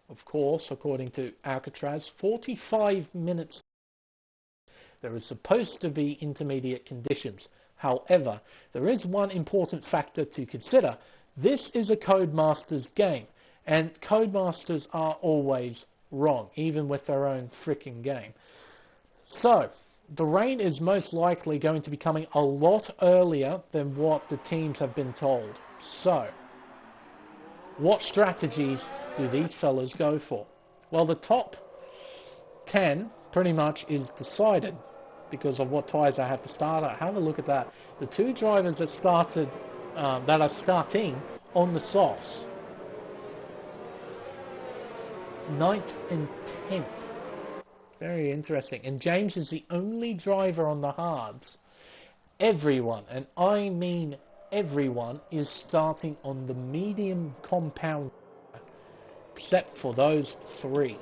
A: of course, according to Alcatraz, 45 minutes there is supposed to be intermediate conditions. However, there is one important factor to consider. This is a Codemasters game, and Codemasters are always wrong, even with their own freaking game. So, the rain is most likely going to be coming a lot earlier than what the teams have been told. So, what strategies do these fellas go for? Well, the top 10 pretty much is decided because of what tyres I have to start at. Have a look at that. The 2 drivers that started, that are starting on the softs. 9th and 10th. Very interesting. And James is the only driver on the hards. Everyone, and I mean everyone, is starting on the medium compound, except for those 3.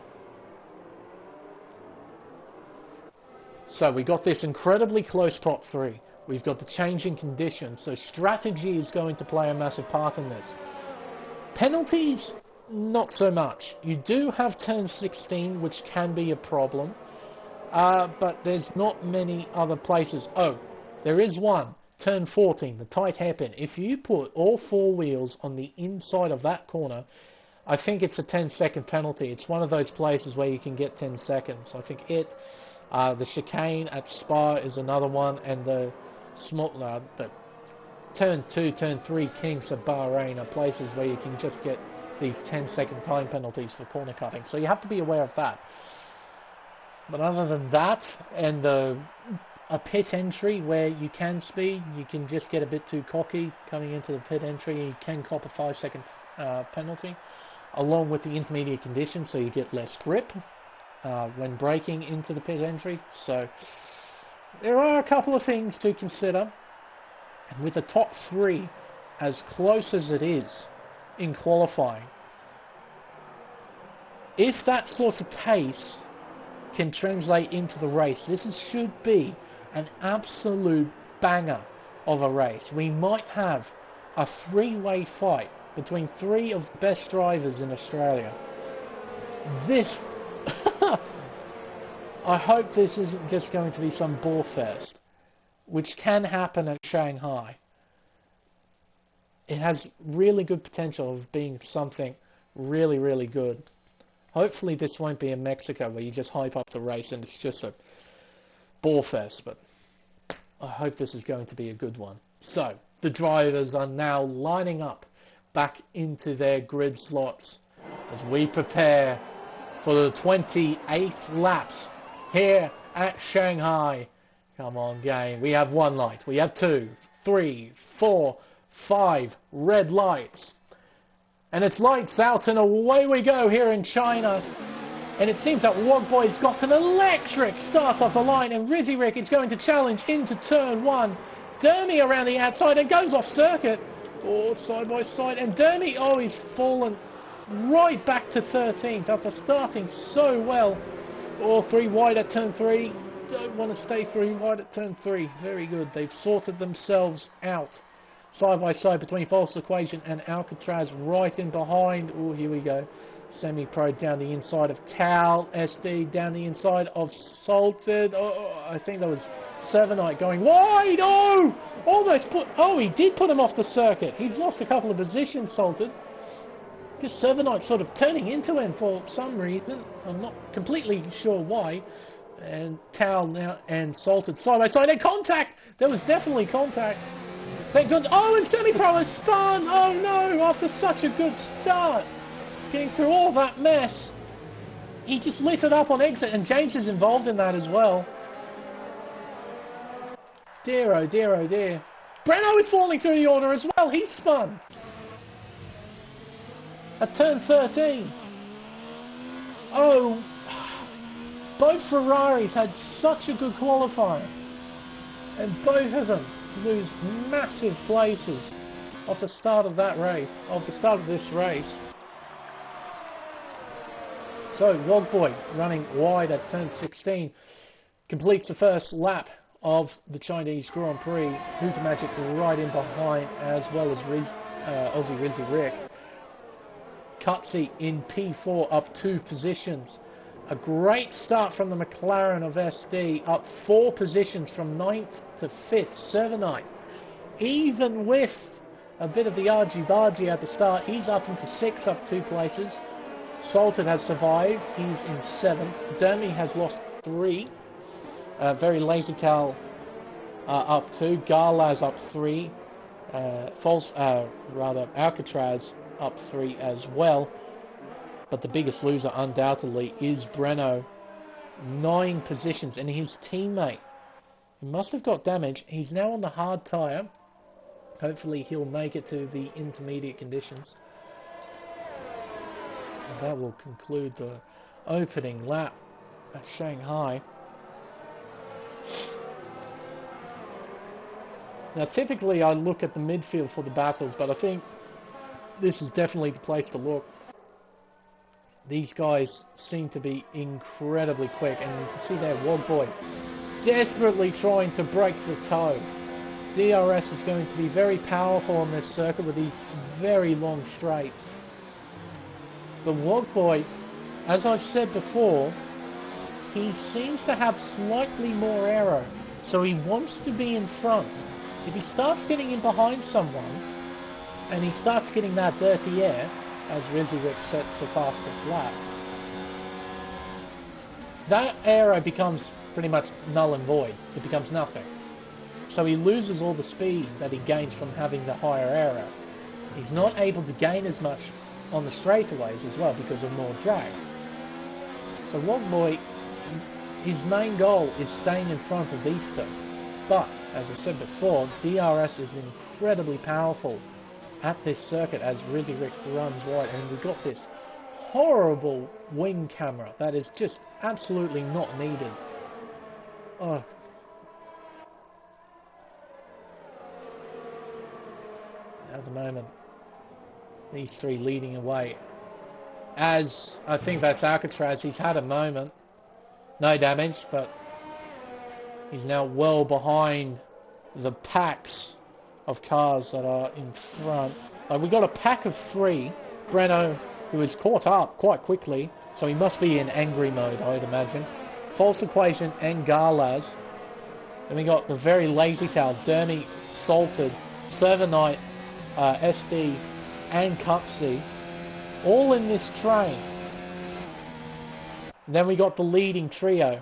A: So we got this incredibly close top 3. We've got the changing conditions, so strategy is going to play a massive part in this. Penalties, not so much. You do have turn 16, which can be a problem, but there's not many other places. Oh, there is one, turn 14, the tight hairpin. If you put all 4 wheels on the inside of that corner, I think it's a 10-second penalty. It's one of those places where you can get 10 seconds. I think the chicane at Spa is another one, and the turn 2, turn 3 kinks at Bahrain are places where you can just get these 10-second time penalties for corner cutting. So you have to be aware of that. But other than that, and a pit entry where you can speed, you can just get a bit too cocky coming into the pit entry, you can cop a 5-second penalty, along with the intermediate conditions, so you get less grip when braking into the pit entry. So there are a couple of things to consider. And with the top 3 as close as it is in qualifying, if that sort of pace can translate into the race, this should be an absolute banger of a race. We might have a 3-way fight between 3 of the best drivers in Australia. This I hope this isn't just going to be some bore fest, which can happen at Shanghai. It has really good potential of being something really, really good. Hopefully this won't be in Mexico where you just hype up the race and it's just a bore fest, but I hope this is going to be a good one. So, the drivers are now lining up back into their grid slots as we prepare for the 28th laps here at Shanghai. Come on, game. We have 1 light. We have 2, 3, 4, 5 red lights. And it's lights out and away we go here in China. And it seems that Wogboy's got an electric start off the line, and Rizzy Rick is going to challenge into turn 1. Dermy around the outside and goes off circuit. Oh, side by side. And Dermy, oh, he's fallen right back to 13th after starting so well. Oh, 3 wide at turn 3. Don't want to stay 3 wide at turn 3. Very good. They've sorted themselves out. Side by side between False Equation and Alcatraz right in behind. Oh, here we go. Semi-Pro down the inside of Tal. SD down the inside of Salted. Oh, I think that was Sevenite going wide. Oh! Almost put... Oh, he did put him off the circuit. He's lost a couple of positions, Salted. Just Sevenite sort of turning into him for some reason. I'm not completely sure why. And Tal now and Salted side by side. And contact! There was definitely contact. Thank God. Oh, and Semi-Pro has spun! Oh no, after such a good start. Getting through all that mess. He just lit it up on exit, and James is involved in that as well. Dear, oh dear, oh dear. Breno is falling through the order as well. He spun. At turn 13. Oh, both Ferraris had such a good qualifier. And both of them lose massive places off the start of that race, off the start of this race. So Wogboy running wide at turn 16 completes the first lap of the Chinese Grand Prix. Who's the Magic right in behind, as well as Aussie Rizzy Rick. Cutsy in P4 up 2 positions. A great start from the McLaren of SD, up 4 positions from 9th to 5th, 7th. Even with a bit of the argy-bargy at the start, he's up into 6th, up 2 places. Salted has survived, he's in 7th. Dermy has lost 3. Very lazy Tal up 2. Garlaz up 3. Alcatraz up 3 as well. But the biggest loser undoubtedly is Breno. 9 positions, and his teammate, he must have got damage. He's now on the hard tyre. Hopefully he'll make it to the intermediate conditions. And that will conclude the opening lap at Shanghai. Now typically I look at the midfield for the battles, but I think this is definitely the place to look. These guys seem to be incredibly quick, and you can see there Wogboy desperately trying to break the toe. DRS is going to be very powerful on this circuit with these very long straights. But Wogboy, as I've said before, he seems to have slightly more aero, so he wants to be in front. If he starts getting in behind someone, and he starts getting that dirty air, as Rizik sets the fastest lap, that aero becomes pretty much null and void. It becomes nothing. So he loses all the speed that he gains from having the higher aero. He's not able to gain as much on the straightaways as well because of more drag. So Wogboy, his main goal is staying in front of these two. But, as I said before, DRS is incredibly powerful at this circuit as Rizik runs wide, and we've got this horrible wing camera that is just absolutely not needed. Oh. At the moment, these three leading away. As I think that's Alcatraz, he's had a moment. No damage, but he's now well behind the packs of cars that are in front. We've got a pack of three. Breno, who is caught up quite quickly, so he must be in angry mode, I'd imagine. False Equation and Garlaz. Then we got the very lazy tail, Dermy, Salted, Servanite, SD, and Cutsy, all in this train. And then we got the leading trio.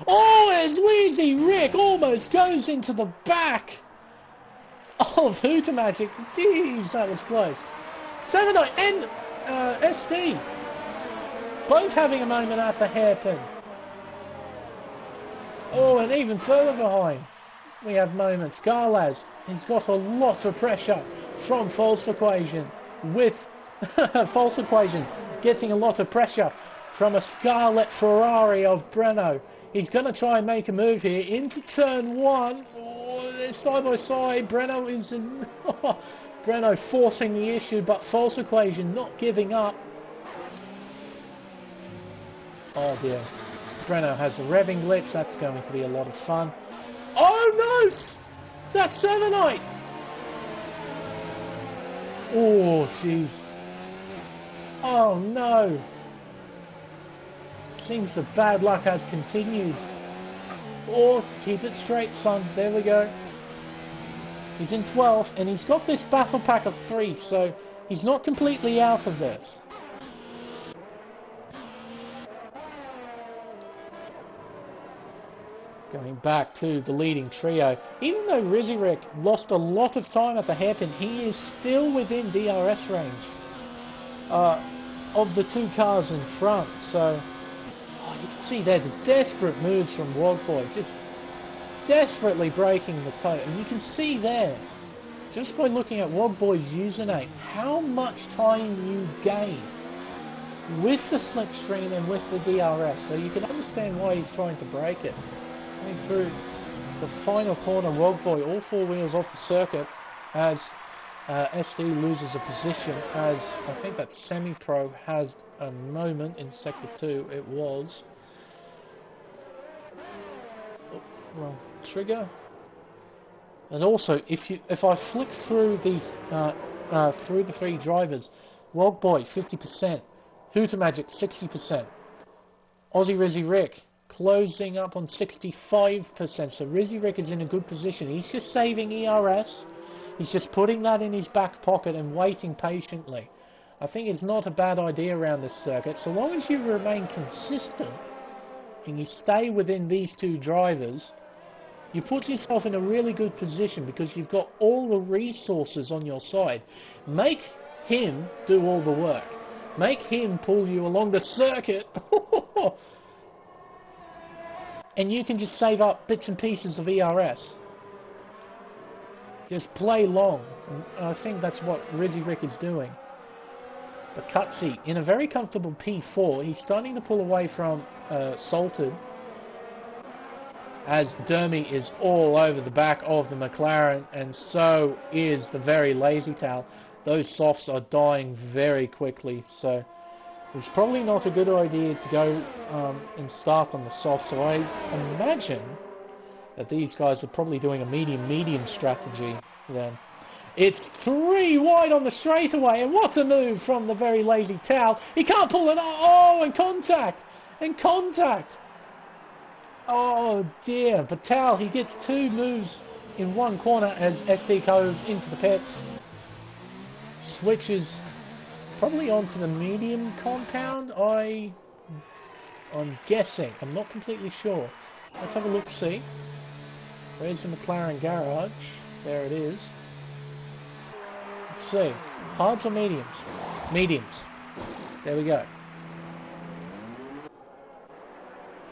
A: Oh, as Wheezy Rick almost goes into the back of Hooter Magic. Jeez, that was close. Servanite and SD, both having a moment at the hairpin. Oh, and even further behind, we have moments. Garlaz, he's got a lot of pressure from False Equation, with False Equation getting a lot of pressure from a Scarlet Ferrari of Breno. He's going to try and make a move here into turn one. Oh, they're side by side. Breno is in. Breno forcing the issue, but False Equation not giving up. Oh dear. Breno has a revving glitch. That's going to be a lot of fun. Oh no! That's Servanite! Oh jeez. Oh no! Seems the bad luck has continued. Oh, keep it straight, son. There we go. He's in 12th, and he's got this battle pack of 3, so he's not completely out of this. Going back to the leading trio. Even though Rizik lost a lot of time at the hairpin, he is still within DRS range of the two cars in front. So you can see there the desperate moves from Wogboy, just desperately breaking the toe. And you can see there, just by looking at Wogboy's username, how much time you gain with the slipstream and with the DRS. So you can understand why he's trying to break it. Coming through the final corner, Wogboy, all four wheels off the circuit, as SD loses a position, as I think that Semi-Pro has a moment in Sector 2, it was. Oh, wrong trigger. And also, if I flick through these, through the three drivers, Wogboy 50%, Hooter Magic 60%, Aussie Rizzy Rick closing up on 65%, so Rizzy Rick is in a good position. He's just saving ERS. He's just putting that in his back pocket and waiting patiently. I think it's not a bad idea around this circuit. So long as you remain consistent and you stay within these two drivers, you put yourself in a really good position because you've got all the resources on your side. Make him do all the work. Make him pull you along the circuit. And you can just save up bits and pieces of ERS. Just play long. And I think that's what Rizzy Rick is doing. But Cutsy, in a very comfortable P4, he's starting to pull away from Salted, as Dermy is all over the back of the McLaren, and so is the very Lazy Tail. Those softs are dying very quickly, so it's probably not a good idea to go and start on the soft. So I imagine that these guys are probably doing a medium strategy then. It's 3 wide on the straightaway, and what a move from the very Lazy Tail. He can't pull it out. Oh, and contact! And contact! Oh dear, but Tal, he gets 2 moves in one corner as SD goes into the pits. Switches probably onto the medium compound, I'm guessing. I'm not completely sure. Let's have a look, see. Where's the McLaren garage? There it is. Let's see. Hards or mediums? Mediums. There we go.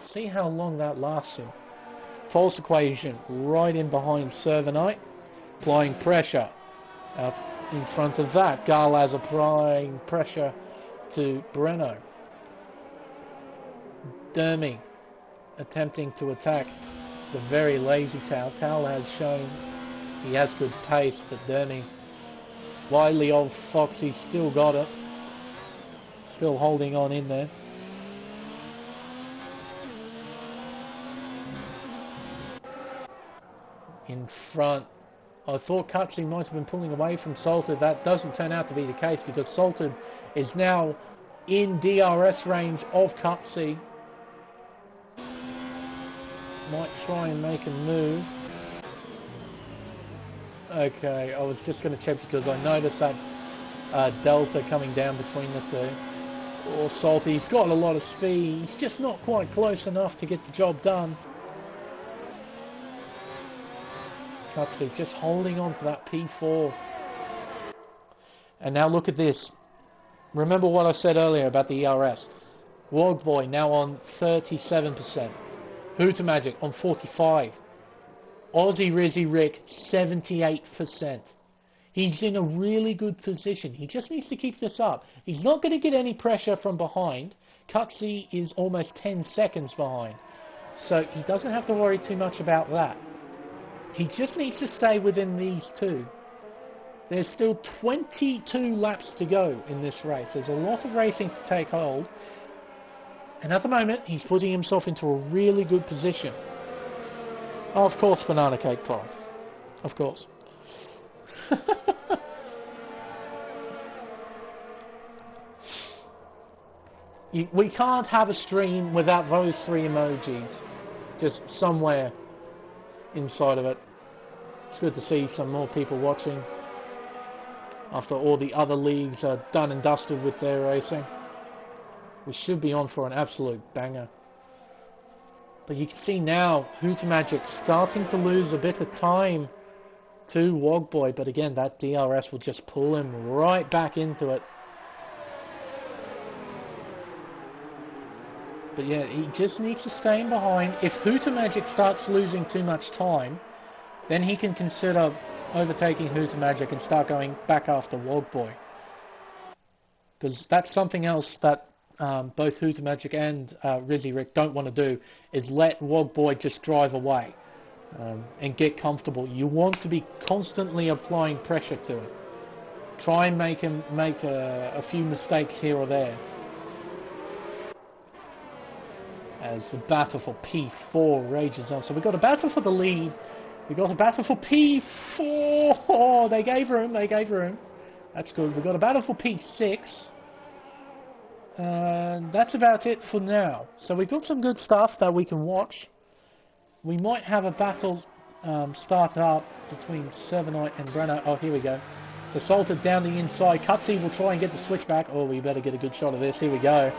A: See how long that lasts him. False equation right in behind Servanite, applying pressure. Out in front of that, Garlaz applying pressure to Breno. Dermy attempting to attack the very Lazy Tail. Tal has shown he has good pace, but Dermy, wily old Foxy, still got it. Still holding on in there. In front, I thought Cutsy might have been pulling away from Salted. That doesn't turn out to be the case, because Salted is now in DRS range of Cutsy. Might try and make a move. Okay, I was just going to check because I noticed that delta coming down between the two. Or Salty, he's got a lot of speed. He's just not quite close enough to get the job done. Cutsy just holding on to that P4. And now look at this. Remember what I said earlier about the ERS. Wogboy now on 37%. Hooter Magic on 45%. Aussie Rizzy Rick 78%. He's in a really good position. He just needs to keep this up. He's not going to get any pressure from behind. Cutsy is almost 10 seconds behind. So he doesn't have to worry too much about that. He just needs to stay within these two. There's still 22 laps to go in this race. There's a lot of racing to take hold. And at the moment, he's putting himself into a really good position. Oh, of course, Banana Cake Pie. Of course. We can't have a stream without those 3 emojis. Just somewhere inside of it. It's good to see some more people watching after all the other leagues are done and dusted with their racing. We should be on for an absolute banger. But you can see now Hooter Magic starting to lose a bit of time to Wogboy, but again that DRS will just pull him right back into it. But yeah, he just needs to stay in behind. If Hooter Magic starts losing too much time, then he can consider overtaking Hooter Magic and start going back after Wogboy. Because that's something else that both Hooter Magic and Rizzy Rick don't want to do, is let Wogboy just drive away and get comfortable. You want to be constantly applying pressure to it. Try and make him make a few mistakes here or there. As the battle for P4 rages on. So we've got a battle for the lead. We've got a battle for P4. Oh, they gave room. They gave room. That's good. We've got a battle for P6. That's about it for now. So we've got some good stuff that we can watch. We might have a battle start up between Servanite and Brenner. Oh, here we go. So Salted down the inside. Cutsy will try and get the switchback. Oh, we better get a good shot of this. Here we go.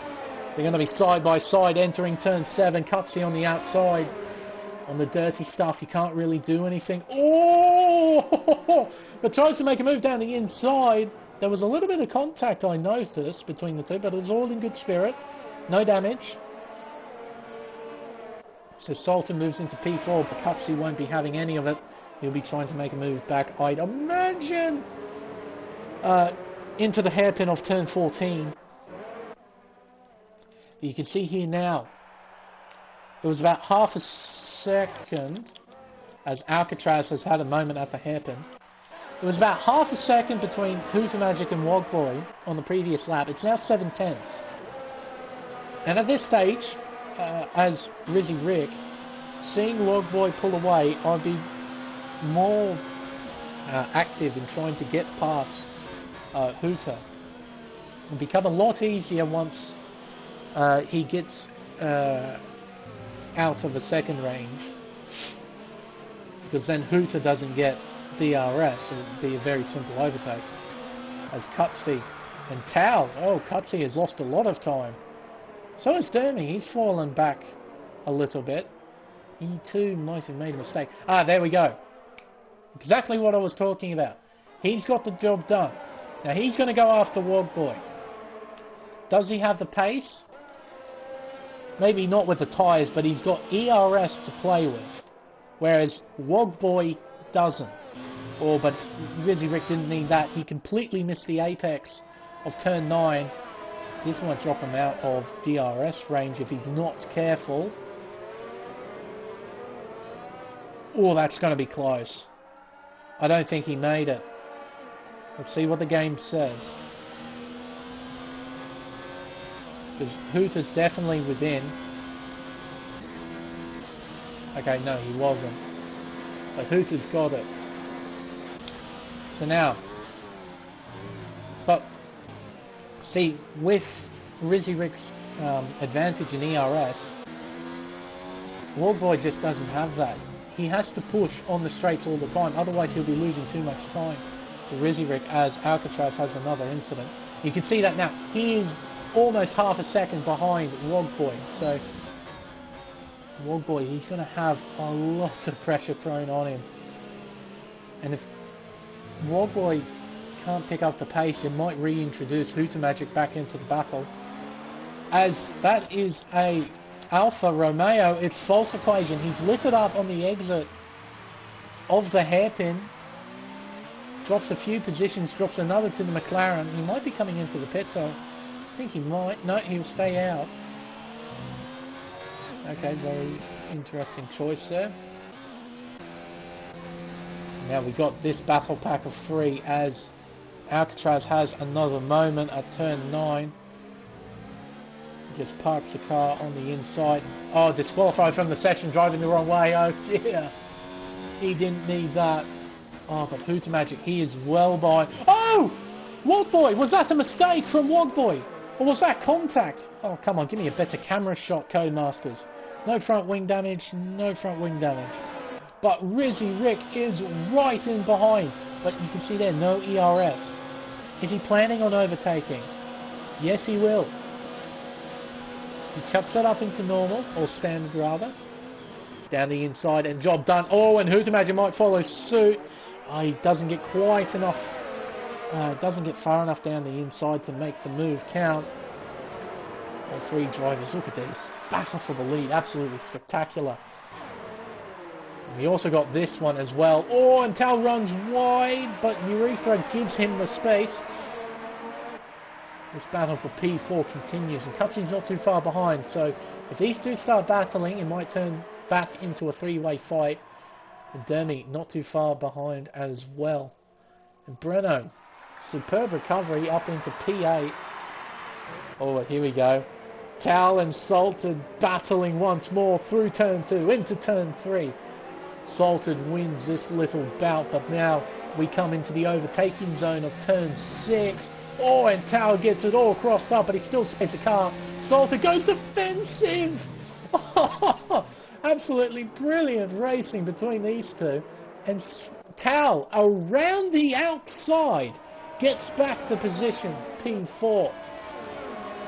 A: They're going to be side by side entering turn 7. Cutsy on the outside. On the dirty stuff, you can't really do anything. Oh! But tries to make a move down the inside. There was a little bit of contact, I noticed, between the two, but it was all in good spirit. No damage. So Salter moves into P4, but Cutsy won't be having any of it. He'll be trying to make a move back, I'd imagine, into the hairpin of turn 14. You can see here now, it was about half a second, as Alcatraz has had a moment at the hairpin. It was about half a second between Who's Magic and Wogboy on the previous lap. It's now 7/10. And at this stage, as Rizzy Rick, seeing Wogboy pull away, I'd be more active in trying to get past Hooter. It'll become a lot easier once he gets out of a second range, because then Hooter doesn't get DRS. It'll be a very simple overtake. As Cutsy and Tao, Cutsy has lost a lot of time. So has Dermy. He's fallen back a little bit. He too might have made a mistake. There we go. Exactly what I was talking about. He's got the job done. Now he's going to go after Wogboy. Does he have the pace? Maybe not with the tyres, but he's got ERS to play with. Whereas Wogboy doesn't. But Rizzy Rick didn't need that. He completely missed the apex of turn 9. This might drop him out of DRS range if he's not careful. That's going to be close. I don't think he made it. Let's see what the game says. Because Hooter's definitely within. Okay, no, he wasn't. But Hooter's got it. So now, but see, with Rizzy Rick's advantage in ERS, Wogboy just doesn't have that. He has to push on the straights all the time, otherwise he'll be losing too much time. So Rizzy Rick, as Alcatraz has another incident, you can see that now. He is almost half a second behind Wogboy. So Wogboy, he's going to have a lot of pressure thrown on him. And if Wogboy can't pick up the pace, it might reintroduce Hooter Magic back into the battle. As that is a Alfa Romeo, it's false equation. He's lit it up on the exit of the hairpin. Drops a few positions, drops another to the McLaren. He might be coming into the pit, so I think he might. No, he'll stay out. Okay, very interesting choice there. Now we got this battle pack of 3 as Alcatraz has another moment at turn 9. Just parks the car on the inside. Disqualified from the session, driving the wrong way. Oh dear. He didn't need that. But Hooter Magic, he is well by. Wogboy! Was that a mistake from Wogboy? Or was that contact? Oh, come on, give me a better camera shot, Codemasters. No front wing damage, no front wing damage. But Rizzy Rick is right in behind. But you can see there, no ERS. Is he planning on overtaking? Yes, he will. He chucks it up into normal, or standard rather. Down the inside and job done. And Hooter Magic might follow suit. He doesn't get quite enough, doesn't get far enough down the inside to make the move count. All 3 drivers, look at this. Battle for the lead, absolutely spectacular. And we also got this one as well. And Tal runs wide, but Urethra gives him the space. This battle for P4 continues, and Cutsy's not too far behind, so if these two start battling, it might turn back into a 3-way fight. And Dermy not too far behind as well. And Breno, superb recovery up into P8. Here we go. Tal and Salted battling once more through turn 2 into turn 3. Salted wins this little bout, but now we come into the overtaking zone of turn 6. And Tal gets it all crossed up, but he still saves the car. Salted goes defensive. Absolutely brilliant racing between these two. And Tal, around the outside, gets back the position, P4.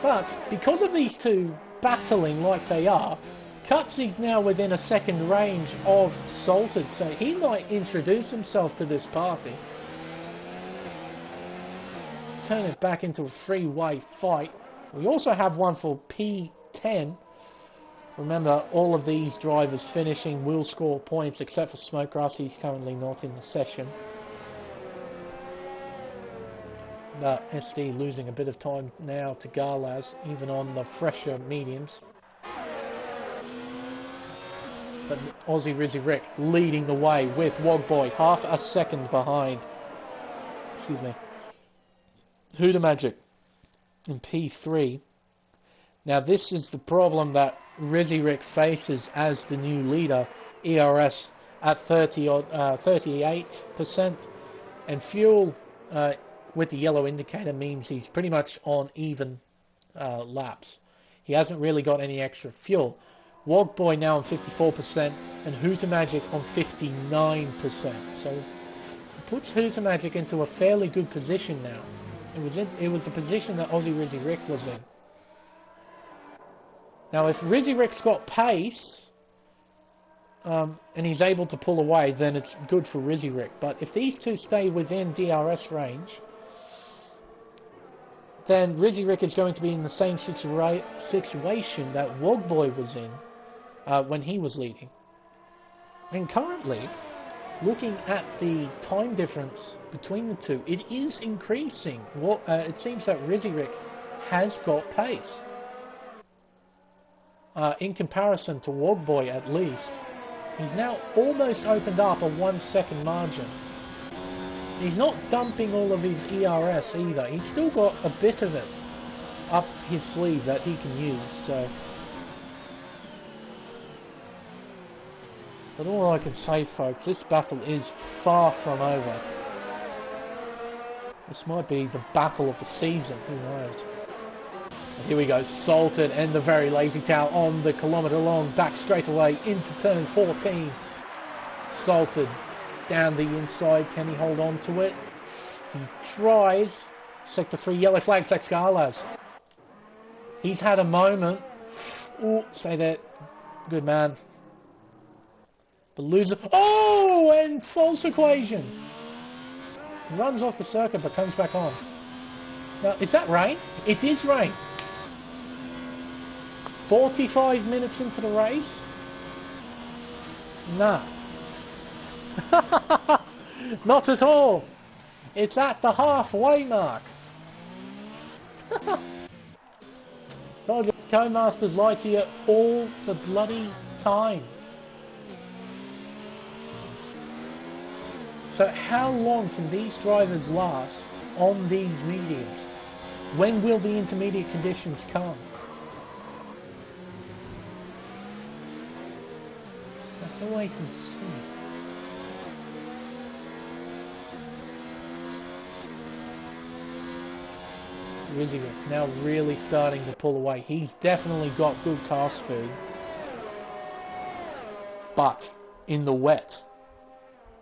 A: But because of these two battling like they are, Cutsy's now within a second range of Salted, so he might introduce himself to this party. Turn it back into a 3-way fight. We also have one for P10. Remember, all of these drivers finishing will score points except for Smokegrass. He's currently not in the session. But SD losing a bit of time now to Garlaz, even on the fresher mediums. But Aussie Rizzy Rick leading the way with Wogboy half a second behind. Excuse me. Huda Magic in P3. Now this is the problem that Rizzy Rick faces as the new leader. ERS at 38%, and fuel with the yellow indicator means he's pretty much on even laps. He hasn't really got any extra fuel. Wogboy now on 54% and Huda Magic on 59%. So it puts Huda Magic into a fairly good position now. It was the position that Aussie Rizzy Rick was in. Now if Rizzy Rick's got pace and he's able to pull away, then it's good for Rizzy Rick. But if these two stay within DRS range, then Rizzy Rick is going to be in the same situation that Wogboy was in when he was leading. And currently, looking at the time difference between the two, it is increasing. It seems that Rizzy Rick has got pace. In comparison to Wogboy at least, he's now almost opened up a 1 second margin. He's not dumping all of his ERS either. He's still got a bit of it up his sleeve that he can use. So, but all I can say, folks, this battle is far from over. This might be the battle of the season. Who knows? Here we go, Salted and the very lazy towel on the kilometre-long back straightaway into turn 14. Salted down the inside. Can he hold on to it? He tries. Sector 3, yellow flag, Sex Garlaz. He's had a moment. Oh, stay there. Good man. The loser. Oh, and false equation. Runs off the circuit but comes back on. Now, is that rain? It is rain. 45 minutes into the race? Nah. Not at all. It's at the halfway mark. Told you, Co-Masters lie to you all the bloody time. So how long can these drivers last on these mediums? When will the intermediate conditions come? Have to wait and see. Rizzy Rick now really starting to pull away. He's definitely got good car speed. But in the wet,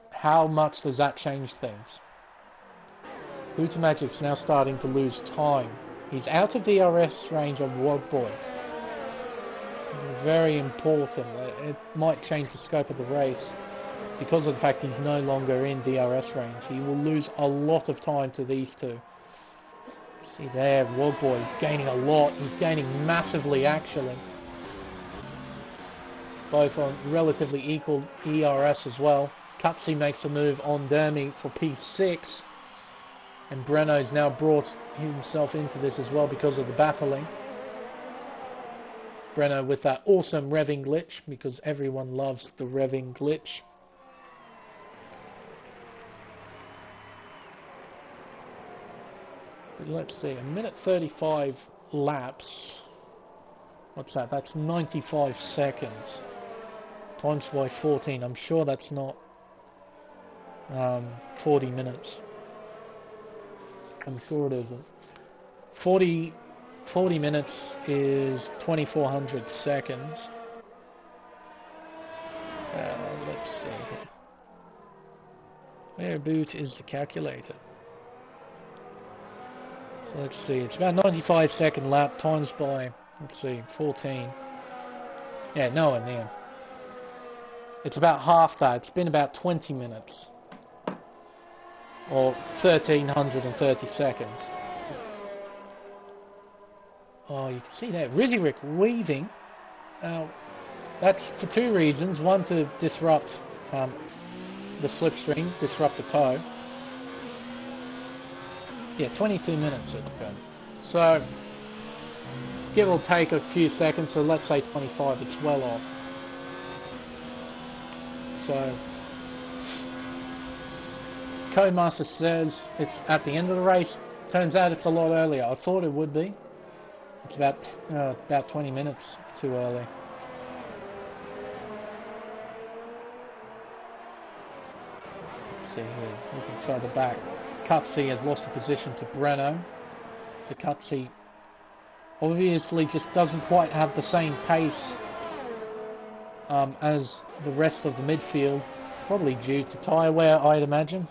A: how much does that change things? Huda Magic's now starting to lose time. He's out of DRS range of Wogboy. Very important. It might change the scope of the race because of the fact he's no longer in DRS range. He will lose a lot of time to these two. See there, Wogboy is gaining a lot. He's gaining massively actually. Both on relatively equal ERS as well. Cutsy makes a move on Dermy for P6. And Breno's now brought himself into this as well because of the battling. Breno with that awesome revving glitch, because everyone loves the revving glitch. But let's see, a minute 35 laps. What's that? That's 95 seconds. Times by 14. I'm sure that's not 40 minutes. I'm sure it isn't. 40 minutes is 2400 seconds. Let's see here. Where boot is the calculator? So let's see, it's about 95 second lap times by, let's see, 14. Yeah, nowhere near. It's about half that. It's been about 20 minutes. Or 1330 seconds. Oh, you can see that. Rizzy Rick weaving. Now, That's for two reasons. One, to disrupt the slipstream, disrupt the tow. Yeah, 22 minutes it's been. So, give or take a few seconds, so let's say 25, it's well off. So, Codemaster says it's at the end of the race. Turns out it's a lot earlier. I thought it would be. It's about 20 minutes too early. Let's see here, looking further back. Cutsy has lost a position to Breno. So Cutsy obviously just doesn't quite have the same pace as the rest of the midfield, probably due to tyre wear, I'd imagine.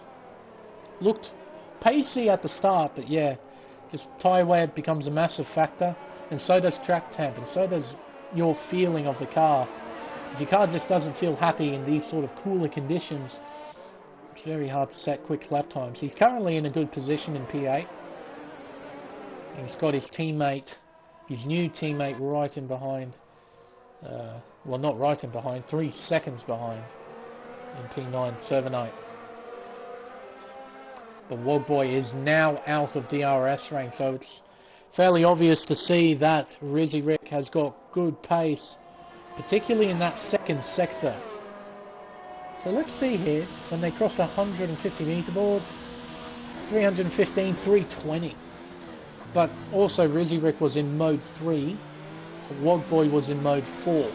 A: Looked pacey at the start, but yeah, just tyre wear becomes a massive factor, and so does track temp, and so does your feeling of the car. If your car just doesn't feel happy in these sort of cooler conditions, it's very hard to set quick lap times. He's currently in a good position in P8. He's got his teammate, his new teammate, right in behind. Well, not right in behind, 3 seconds behind in P9, 7-8. But Wogboy is now out of DRS range, so it's fairly obvious to see that Rizzy Rick has got good pace, particularly in that second sector. So let's see here, when they cross the 150 meter board, 315, 320. But also Rizzy Rick was in mode 3, Wogboy was in mode 4.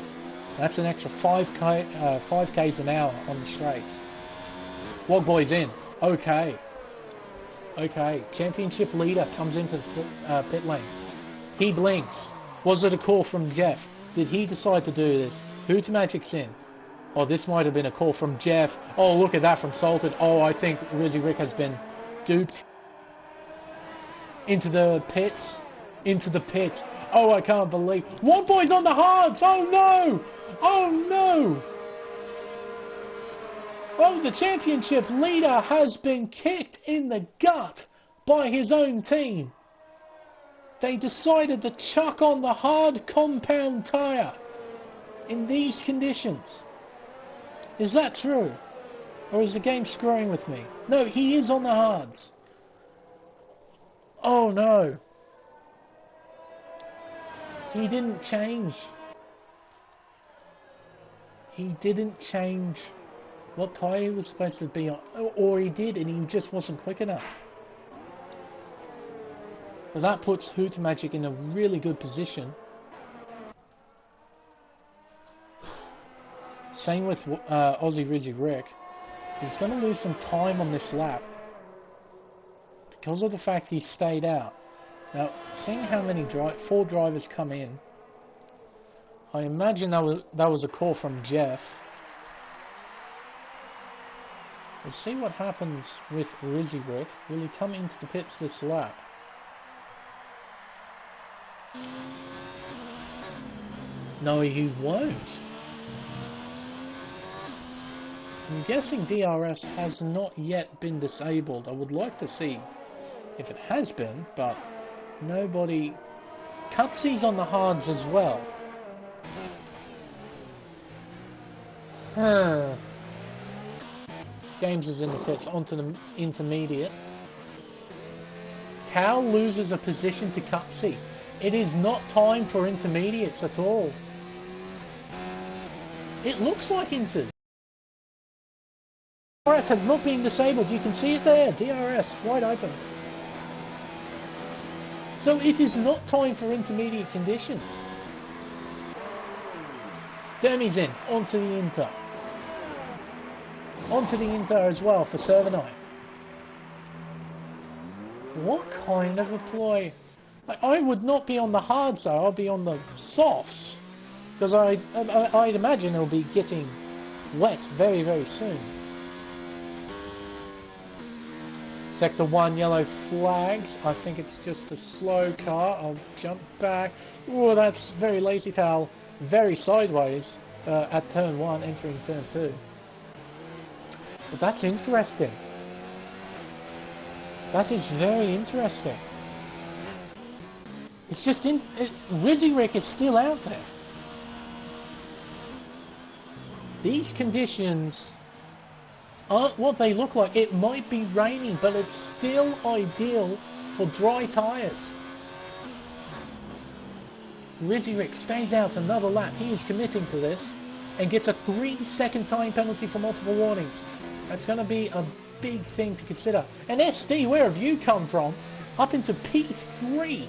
A: That's an extra 5k's an hour on the straights. Wogboy's in. Okay. Okay. Championship leader comes into the pit lane. He blinks. Was it a call from Jeff? Did he decide to do this? Hooter Magic's in. Oh, this might have been a call from Jeff. Oh, look at that from Salted. Oh, I think Rizzy Rick has been duped. Into the pits. Into the pits. Oh, I can't believe. Wogboy's on the hards. Oh, no. Oh, no. Oh, the championship leader has been kicked in the gut by his own team. They decided to chuck on the hard compound tyre in these conditions. Is that true? Or is the game screwing with me? No, he is on the hards. Oh no. He didn't change. He didn't change what tyre he was supposed to be on. Or he did and he just wasn't quick enough. So that puts Hooter Magic in a really good position. Same with Aussie Rizzy Rick. He's going to lose some time on this lap because of the fact he stayed out. Now, seeing how many 4 drivers come in, I imagine that was a call from Jeff. We'll see what happens with Rizzy Rick. Will he come into the pits this lap? No, he won't. I'm guessing DRS has not yet been disabled. I would like to see if it has been, but nobody... Cutsy's on the hards as well. James is in the pits, onto the intermediate. Tao loses a position to Cutsy. It is not time for intermediates at all. It looks like DRS has not been disabled. You can see it there. DRS wide open. So it is not time for intermediate conditions. Dermy's in. Onto the Inter. Onto the Inter as well for 7-9. What kind of a ploy? I would not be on the hards though. I'll be on the softs. Because I'd imagine it'll be getting wet very, very soon. Sector 1, yellow flags. I think it's just a slow car. I'll jump back. Oh, that's very lazy towel. Very sideways at turn 1, entering turn 2. But that's interesting. That is very interesting. It's just... Rizzy Rick is still out there. These conditions aren't what they look like. It might be raining, but it's still ideal for dry tyres. Rick stays out another lap. He is committing to this and gets a 3-second time penalty for multiple warnings. That's going to be a big thing to consider. And SD, where have you come from? Up into P3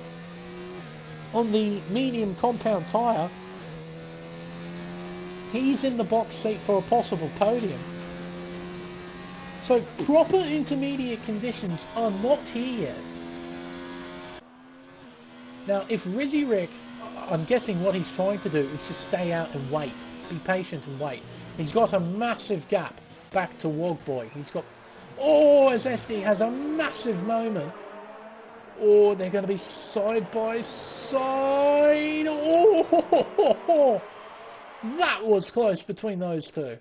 A: on the medium compound tyre. He's in the box seat for a possible podium. So proper intermediate conditions are not here yet. Now if Rick, I'm guessing what he's trying to do is just stay out and wait. Be patient and wait. He's got a massive gap back to Wogboy. He's got... Oh, as SD has a massive moment. Oh, they're going to be side by side. Oh, that was close between those two.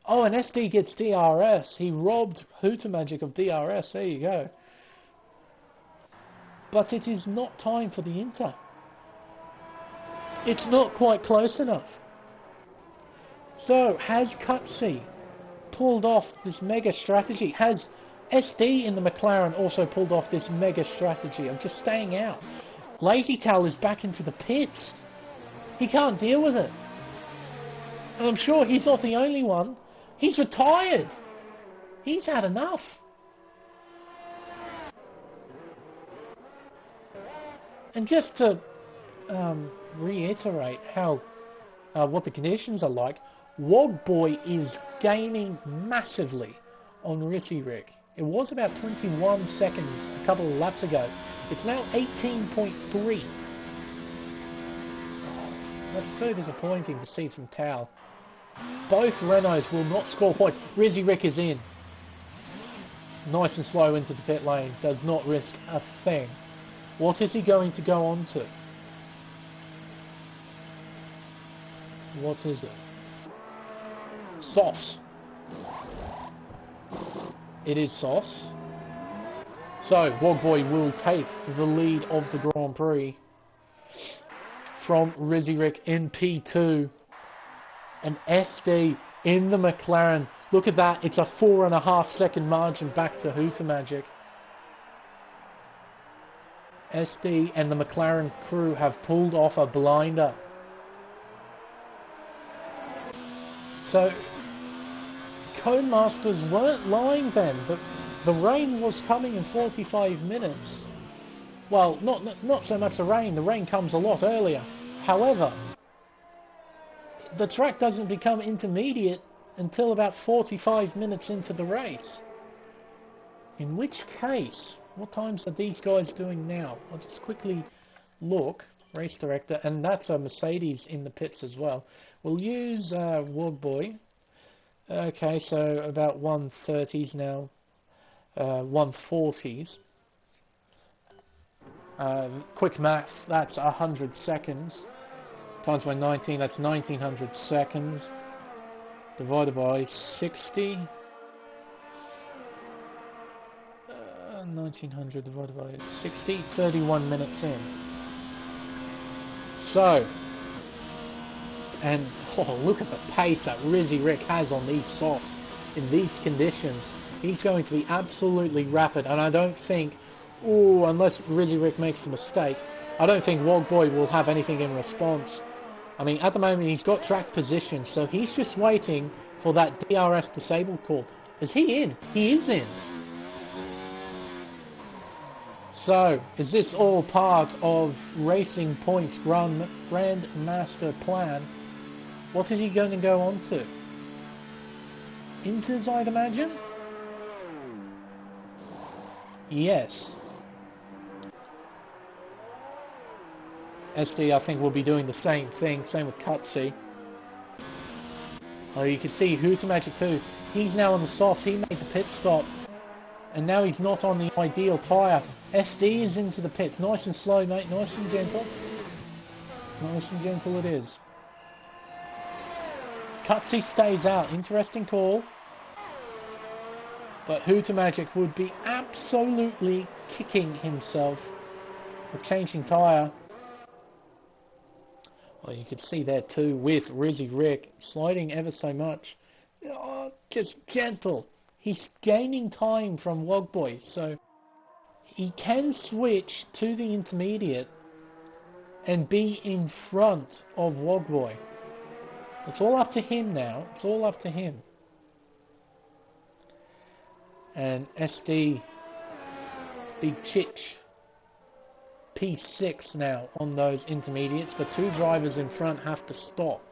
A: Oh, and SD gets DRS. He robbed Hootermagic of DRS. There you go. But it is not time for the Inter. It's not quite close enough. So, has Cutsy pulled off this mega strategy? Has SD in the McLaren also pulled off this mega strategy of just staying out? Lazy Tail is back into the pits. He can't deal with it. And I'm sure he's not the only one. He's retired. He's had enough. And just to reiterate how what the conditions are like, Wogboy is gaining massively on Rick. It was about 21 seconds a couple of laps ago. It's now 18.3. Oh, that's so disappointing to see from Tao. Both Renaults will not score points. Rick is in. Nice and slow into the pit lane. Does not risk a thing. What is he going to go on to? What is it? Sauce. It is sauce. So, Wogboy will take the lead of the Grand Prix from Rick in P2. And SD in the McLaren. Look at that. It's a 4.5 second margin back to Hootermagic. SD and the McLaren crew have pulled off a blinder. So, Codemasters weren't lying then. The rain was coming in 45 minutes. Well, not so much the rain. The rain comes a lot earlier. However, the track doesn't become intermediate until about 45 minutes into the race. In which case, what times are these guys doing now? I'll just quickly look. Race director, and that's a Mercedes in the pits as well. We'll use Wogboy. Okay, so about 130s now. 140s. Quick math, that's 100 seconds. Times by 19, that's 1900 seconds. Divided by 60. 1900 divided by 60, 31 minutes in. So, and oh, look at the pace that Rick has on these softs in these conditions. He's going to be absolutely rapid, and I don't think, unless Rick makes a mistake, I don't think Wogboy will have anything in response. I mean, at the moment he's got track position, so he's just waiting for that DRS disabled call. Is he in? He is in. So, is this all part of Racing Point's Grandmaster plan? What is he going to go on to? Inters, I'd imagine? Yes. SD, I think, will be doing the same thing. Same with Cutsy. Oh, you can see Hootermagic too. He's now on the softs. He made the pit stop. And now he's not on the ideal tyre. SD is into the pits. Nice and slow, mate. Nice and gentle. Nice and gentle it is. Cutsy stays out. Interesting call. But Hootermagic would be absolutely kicking himself for changing tyre. Well, you can see there too with Rizzy Rick sliding ever so much. Oh, just gentle. He's gaining time from Wogboy, so he can switch to the intermediate and be in front of Wogboy. It's all up to him now. It's all up to him. And SD, Big Chich, P6 now on those intermediates, but two drivers in front have to stop.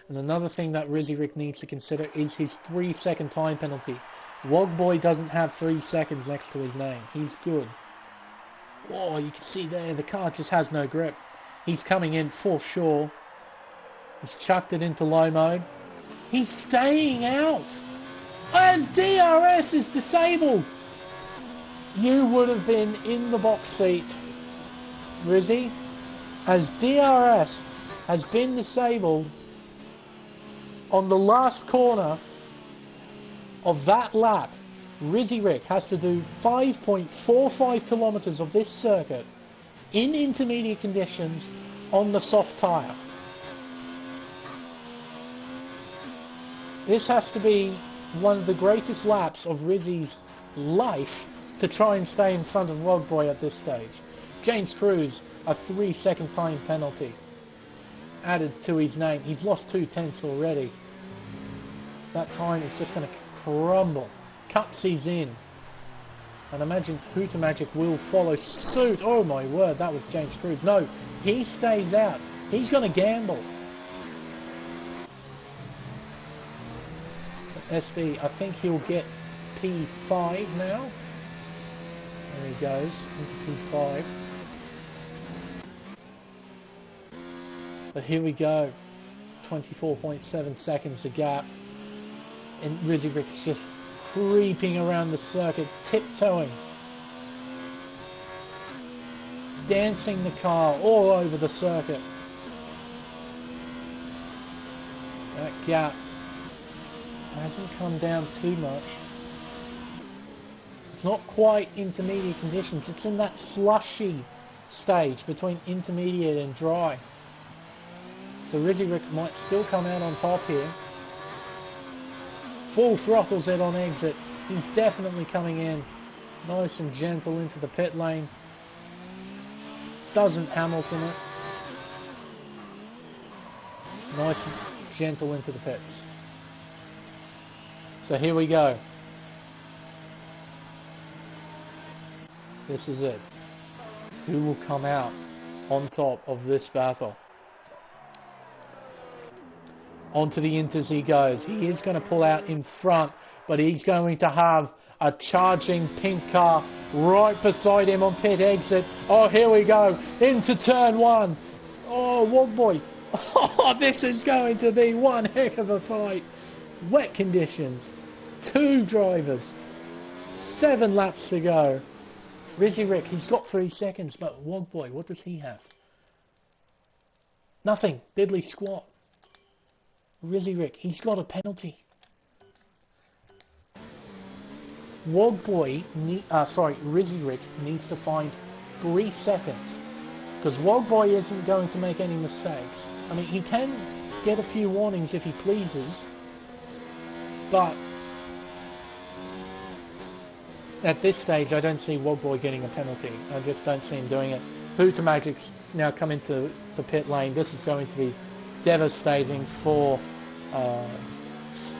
A: And another thing that Rizzy Rick needs to consider is his 3-second time penalty. Wogboy doesn't have 3 seconds next to his name. He's good. Oh, you can see there, the car just has no grip. He's coming in for sure. He's chucked it into low mode. He's staying out as DRS is disabled. You would have been in the box seat, Rizzy, as DRS has been disabled on the last corner of that lap. Rizzy Rick has to do 5.45 kilometers of this circuit in intermediate conditions on the soft tyre. This has to be one of the greatest laps of Rizzy's life to try and stay in front of Wogboy at this stage. James Cruz, a 3-second time penalty added to his name. He's lost 2/10 already. That time is just going to crumble. Cutsies in. And imagine Hooter Magic will follow suit. Oh my word, that was James Cruz. No, he stays out. He's going to gamble. SD, I think he'll get P5 now. There he goes, into P5. But here we go. 24.7 seconds a gap. And Rizzy Rick's just creeping around the circuit, tiptoeing. Dancing the car all over the circuit. That gap hasn't come down too much. It's not quite intermediate conditions. It's in that slushy stage between intermediate and dry. So Rizzy Rick might still come out on top here. Full throttles it on exit. He's definitely coming in nice and gentle into the pit lane. Doesn't Hamilton it. Nice and gentle into the pits. So here we go. This is it. Who will come out on top of this battle? Onto the inters he goes. He is going to pull out in front, but he's going to have a charging pink car right beside him on pit exit. Oh, here we go. Into turn one. Oh, Wogboy. Oh, this is going to be one heck of a fight. Wet conditions. Two drivers. 7 laps to go. Rizzy Rick, he's got 3 seconds, but Wogboy, what does he have? Nothing. Diddly squat. Rizzy Rick, he's got a penalty. Rizzy Rick needs to find 3 seconds. Because Wogboy isn't going to make any mistakes. I mean, he can get a few warnings if he pleases. But at this stage, I don't see Wogboy getting a penalty. I just don't see him doing it. Hooter Magic's now come into the pit lane. This is going to be devastating for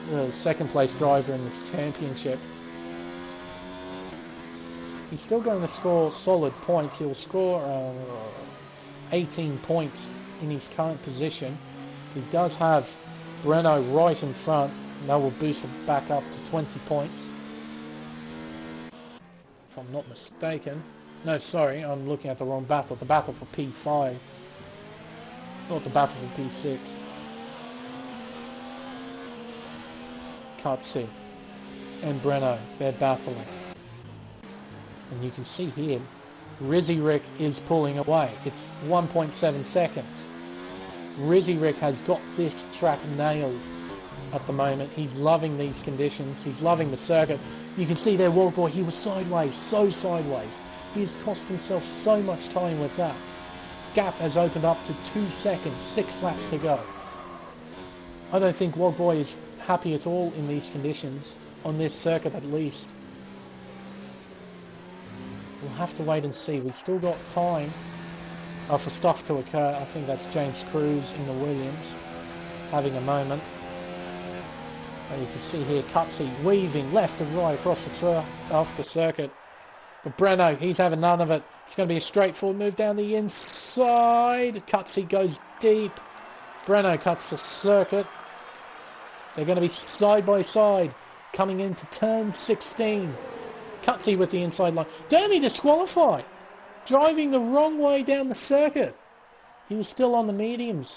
A: the second place driver in this championship. He's still going to score solid points. He'll score 18 points in his current position. He does have Breno right in front. That will boost him back up to 20 points. If I'm not mistaken. No, sorry, I'm looking at the wrong battle. The battle for P5. Not the battle for P6. Cutsy and Breno, they're battling. And you can see here, Rizzy Rick is pulling away. It's 1.7 seconds. Rizzy Rick has got this track nailed at the moment. He's loving these conditions. He's loving the circuit. You can see there, Wogboy, he was sideways, so sideways. He's cost himself so much time with that. gap has opened up to 2 seconds, 6 laps to go. I don't think Wogboy is happy at all in these conditions, on this circuit at least. We'll have to wait and see. We've still got time for stuff to occur. I think that's James Cruz in the Williams having a moment. And you can see here Cutsy weaving left and right across the circuit. But Breno, he's having none of it. It's going to be a straightforward move down the inside. Cutsy goes deep. Breno cuts the circuit. They're going to be side by side coming into turn 16. Cutsy with the inside line. Dermy disqualified. Driving the wrong way down the circuit. He was still on the mediums.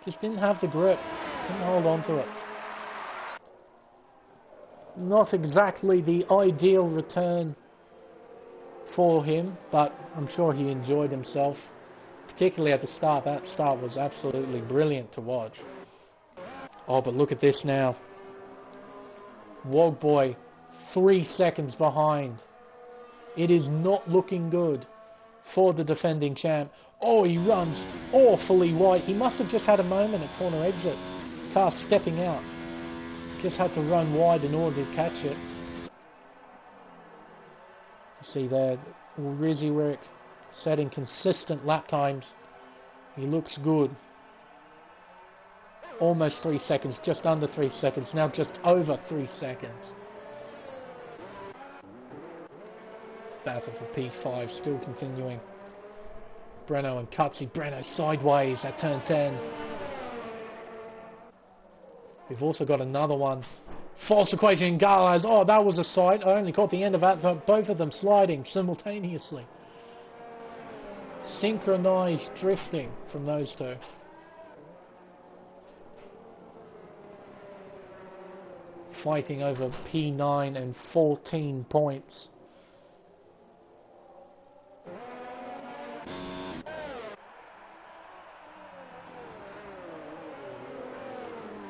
A: Just didn't have the grip. Couldn't hold on to it. Not exactly the ideal return for him, but I'm sure he enjoyed himself. Particularly at the start. That start was absolutely brilliant to watch. Oh, but look at this now. Wogboy 3 seconds behind. It is not looking good for the defending champ. Oh, he runs awfully wide. He must have just had a moment at corner exit. Car stepping out. Just had to run wide in order to catch it. You see there, Rizzy setting consistent lap times. He looks good. Almost 3 seconds, just under 3 seconds, now just over 3 seconds. Battle for P5 still continuing. Breno and Cutsy. Breno sideways at turn 10. We've also got another one. False equation in Galaz. Oh, that was a sight. I only caught the end of that. Both of them sliding simultaneously. Synchronized drifting from those two. Fighting over P9 and 14 points.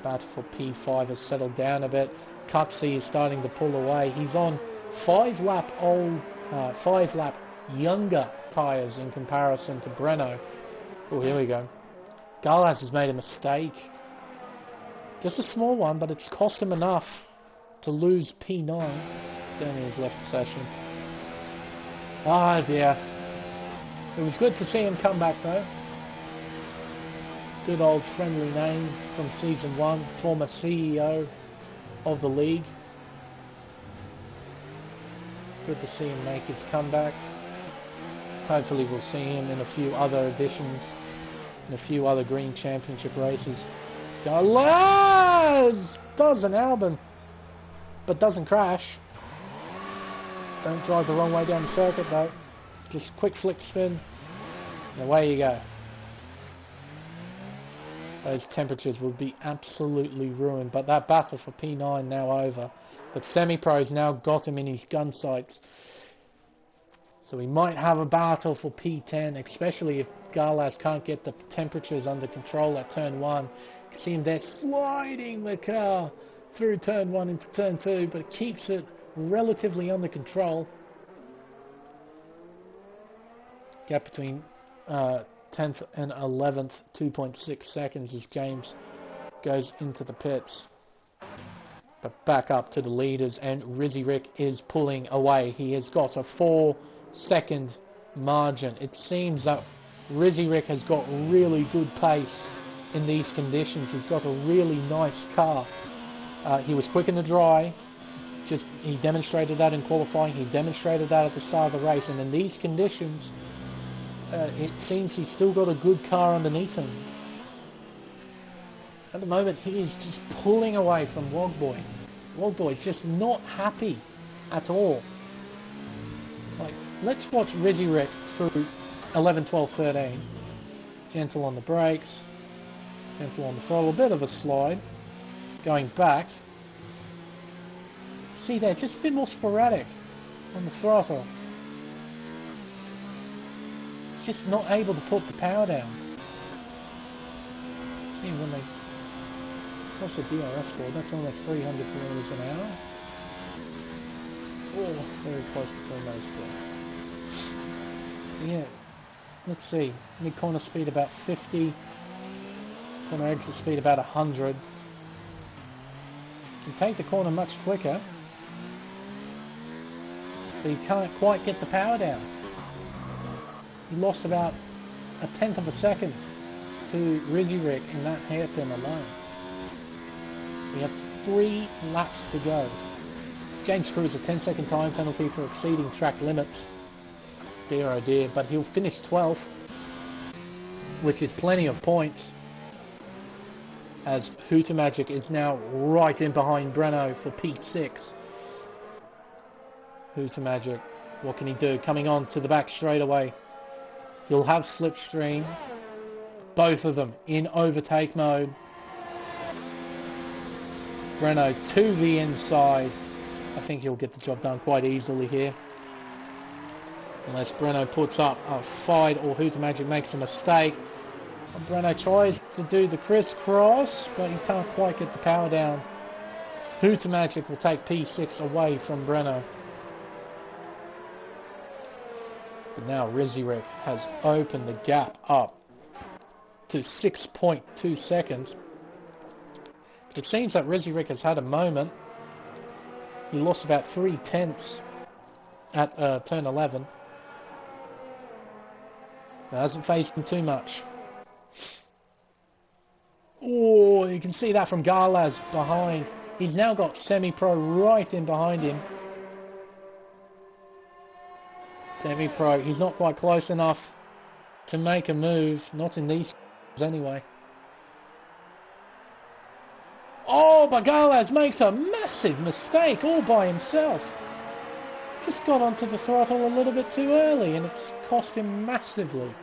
A: Battle for P5 has settled down a bit. Cutsy is starting to pull away. He's on 5 lap younger tyres in comparison to Breno. Oh, here we go. Galaz has made a mistake. Just a small one, but it's cost him enough to lose P9. Then he's left the session. Ah, dear. It was good to see him come back, though. Good old friendly name from Season 1, former CEO of the league. Good to see him make his comeback. Hopefully we'll see him in a few other editions, in a few other Green Championship races. Galaz does an Albon, but doesn't crash. Don't drive the wrong way down the circuit though. Just quick flick spin, and away you go. Those temperatures will be absolutely ruined, but that battle for P9 now over. But Semi-Pro's now got him in his gun sights. So we might have a battle for P10, especially if Galaz can't get the temperatures under control at turn 1. You can see him there sliding the car through turn 1 into turn 2, but it keeps it relatively under control. Gap between 10th and 11th, 2.6 seconds as James goes into the pits. But back up to the leaders, and Rizzy Rick is pulling away. He has got a 4-second margin. It seems that Rizzy Rick has got really good pace in these conditions. He's got a really nice car. He was quick in the dry. He demonstrated that in qualifying. He demonstrated that at the start of the race. And in these conditions, it seems he's still got a good car underneath him. At the moment, he is just pulling away from Wogboy. Wogboy's just not happy at all. Like, let's watch Rizzy Rick through 11, 12, 13. Gentle on the brakes. Gentle on the throttle. A bit of a slide. Going back. See there, just a bit more sporadic on the throttle. It's just not able to put the power down. See when they cross the DRS board, that's almost 300 kilometers an hour. Oh, very close between those two. Yeah, let's see, mid-corner speed about 50, corner exit speed about 100. Can take the corner much quicker, but he can't quite get the power down. He lost about a tenth of a second to Rizzy in that hairpin alone. We have 3 laps to go. James Cruz a 10-second time penalty for exceeding track limits. Dear oh dear, but he'll finish 12th, which is plenty of points, as Hooter Magic is now right in behind Breno for P6. Hooter Magic, what can he do? Coming on to the back straightaway. He'll have slipstream. Both of them in overtake mode. Breno to the inside. I think he'll get the job done quite easily here. Unless Breno puts up a fight or Hooter Magic makes a mistake. Breno tries to do the crisscross, but he can't quite get the power down. Hooter Magic will take P6 away from Breno. But now Rizzy has opened the gap up to 6.2 seconds. But it seems that Rizzy has had a moment. He lost about 3 tenths at turn 11. That hasn't phased him too much. Oh, you can see that from Garlaz behind. He's now got Semi-Pro right in behind him. Semi-Pro, he's not quite close enough to make a move. Not in these anyway. Oh, but Garlaz makes a massive mistake all by himself. Just got onto the throttle a little bit too early and it's cost him massively.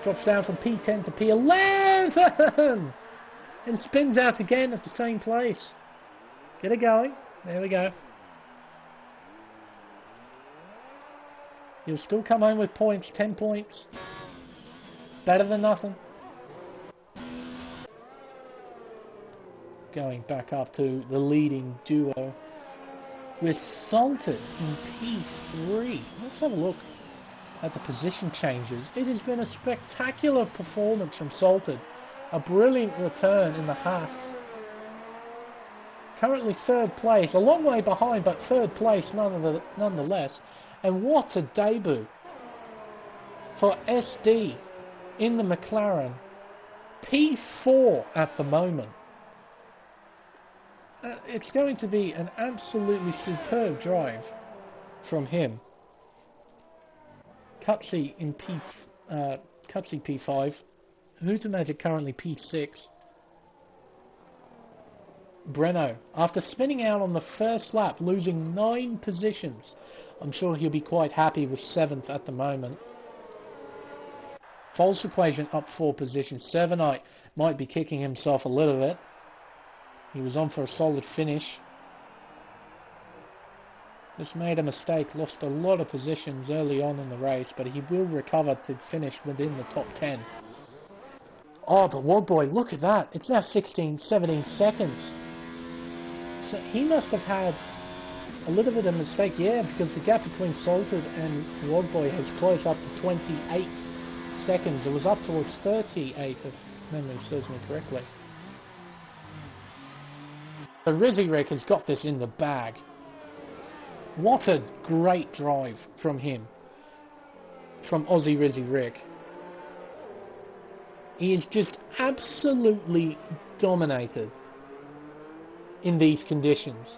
A: Drops down from P10 to P11 and spins out again at the same place. Get it going. There we go. He'll still come home with points, 10 points. Better than nothing. Going back up to the leading duo. We're salted in P3. Let's have a look at the position changes. It has been a spectacular performance from Salted. A brilliant return in the Haas. Currently 3rd place, a long way behind, but 3rd place nonetheless. And what a debut for SD in the McLaren. P4 at the moment. It's going to be an absolutely superb drive from him. Cutsy in Cutsy P5. Hooter Magic currently P6. Breno, after spinning out on the first lap, losing 9 positions, I'm sure he'll be quite happy with 7th at the moment. False Equation up 4 positions. Servanite might be kicking himself a little bit. He was on for a solid finish. Just made a mistake, lost a lot of positions early on in the race, but he will recover to finish within the top 10. Oh, but Wogboy, look at that. It's now 16, 17 seconds. So he must have had a little bit of a mistake, yeah, because the gap between Salted and Wogboy has closed up to 28 seconds. It was up towards 38, if memory serves me correctly. So Rizzy has got this in the bag. What a great drive from him. From Aussie Rizzy. He is just absolutely dominated in these conditions.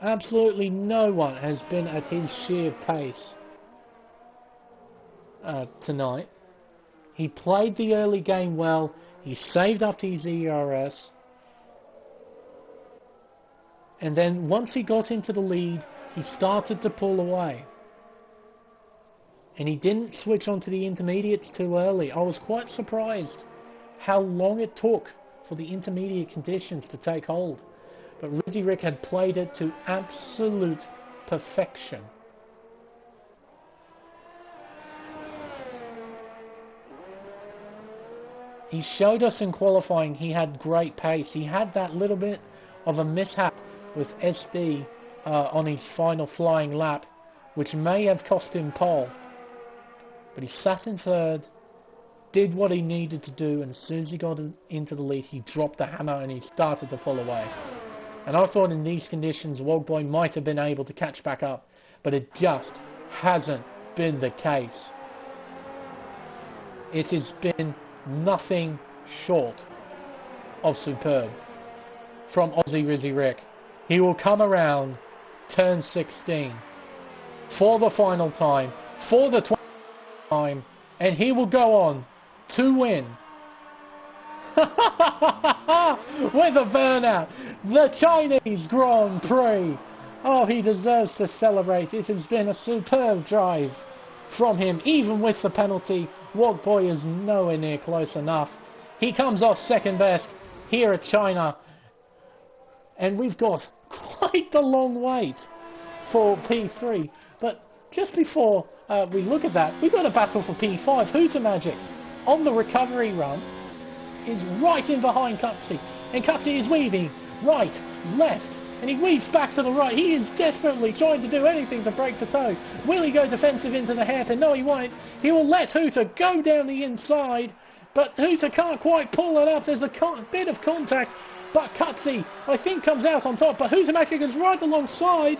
A: Absolutely no one has been at his sheer pace tonight. He played the early game well. He saved up his ERS. And then once he got into the lead, he started to pull away. And he didn't switch onto the intermediates too early. I was quite surprised how long it took for the intermediate conditions to take hold. But Rizzy had played it to absolute perfection. He showed us in qualifying he had great pace. He had that little bit of a mishap with SD on his final flying lap which may have cost him pole. But he sat in third, did what he needed to do, and as soon as he got into the lead, he dropped the hammer and he started to pull away. And I thought in these conditions, Wogboy might have been able to catch back up, but it just hasn't been the case. It has been nothing short of superb from Aussie Rizzy Rick. He will come around turn 16 for the final time, for the 20th time, and he will go on to win with a burnout the Chinese Grand Prix. Oh, he deserves to celebrate. It has been a superb drive from him. Even with the penalty, Wogboy is nowhere near close enough. He comes off second best here at China, and we've got quite the long wait for P3. But just before we look at that, we've got a battle for P5. Who's the Magic? On the recovery run, is right in behind Cutsy, and Cutsy is weaving right, left, and he weaves back to the right. He is desperately trying to do anything to break the toe. Will he go defensive into the hairpin? No, he won't. He will let Hooter go down the inside, but Hooter can't quite pull it up. There's a bit of contact, but Cutsy, I think, comes out on top, but Hooter Magic is right alongside.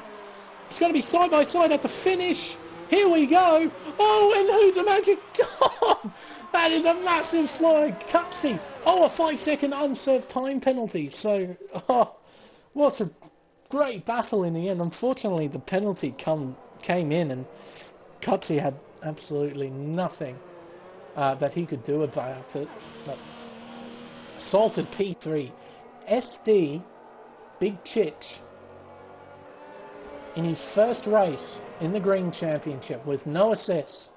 A: It's going to be side by side at the finish. Here we go. Oh, and Hooter Magic gone. That is a massive slide. Cutsy. Oh, a 5-second unserved time penalty. So, oh, what a great battle in the end. Unfortunately, the penalty came in, and Cutsy had absolutely nothing that he could do about it. But salted P3. SD, Big Chich, in his first race in the Green Championship with no assists,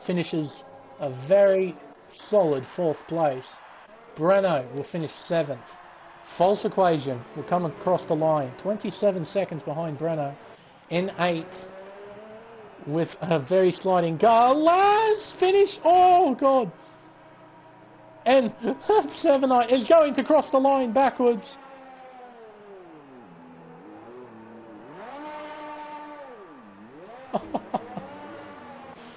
A: finishes a very solid 4th place. Breno will finish 7th. False Equation will come across the line, 27 seconds behind Breno, in 8th, with a very sliding last finish. Oh god! And 7-9 is going to cross the line backwards.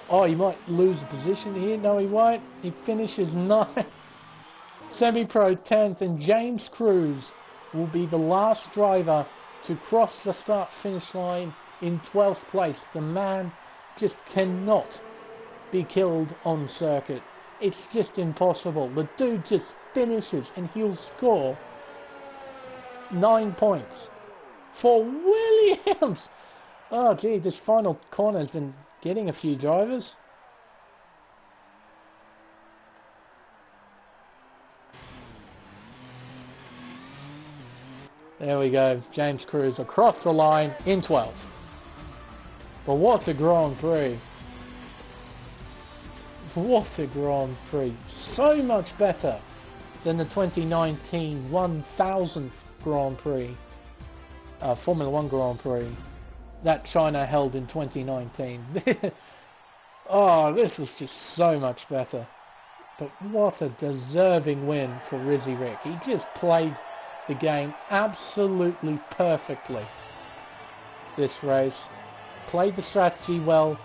A: Oh, he might lose a position here. No, he won't. He finishes 9th. Semi-Pro 10th, and James Cruz will be the last driver to cross the start-finish line in 12th place. The man just cannot be killed on circuit. It's just impossible. The dude just finishes and he'll score 9 points for Williams. Oh, gee, this final corner has been getting a few drivers. There we go. James Cruz across the line in 12th. But what a Grand Prix. What a Grand Prix. So much better than the 2019 1000th Grand Prix, Formula 1 Grand Prix, that China held in 2019. Oh, this was just so much better. But what a deserving win for Rizzy Rick. He just played the game absolutely perfectly this race. Played the strategy well,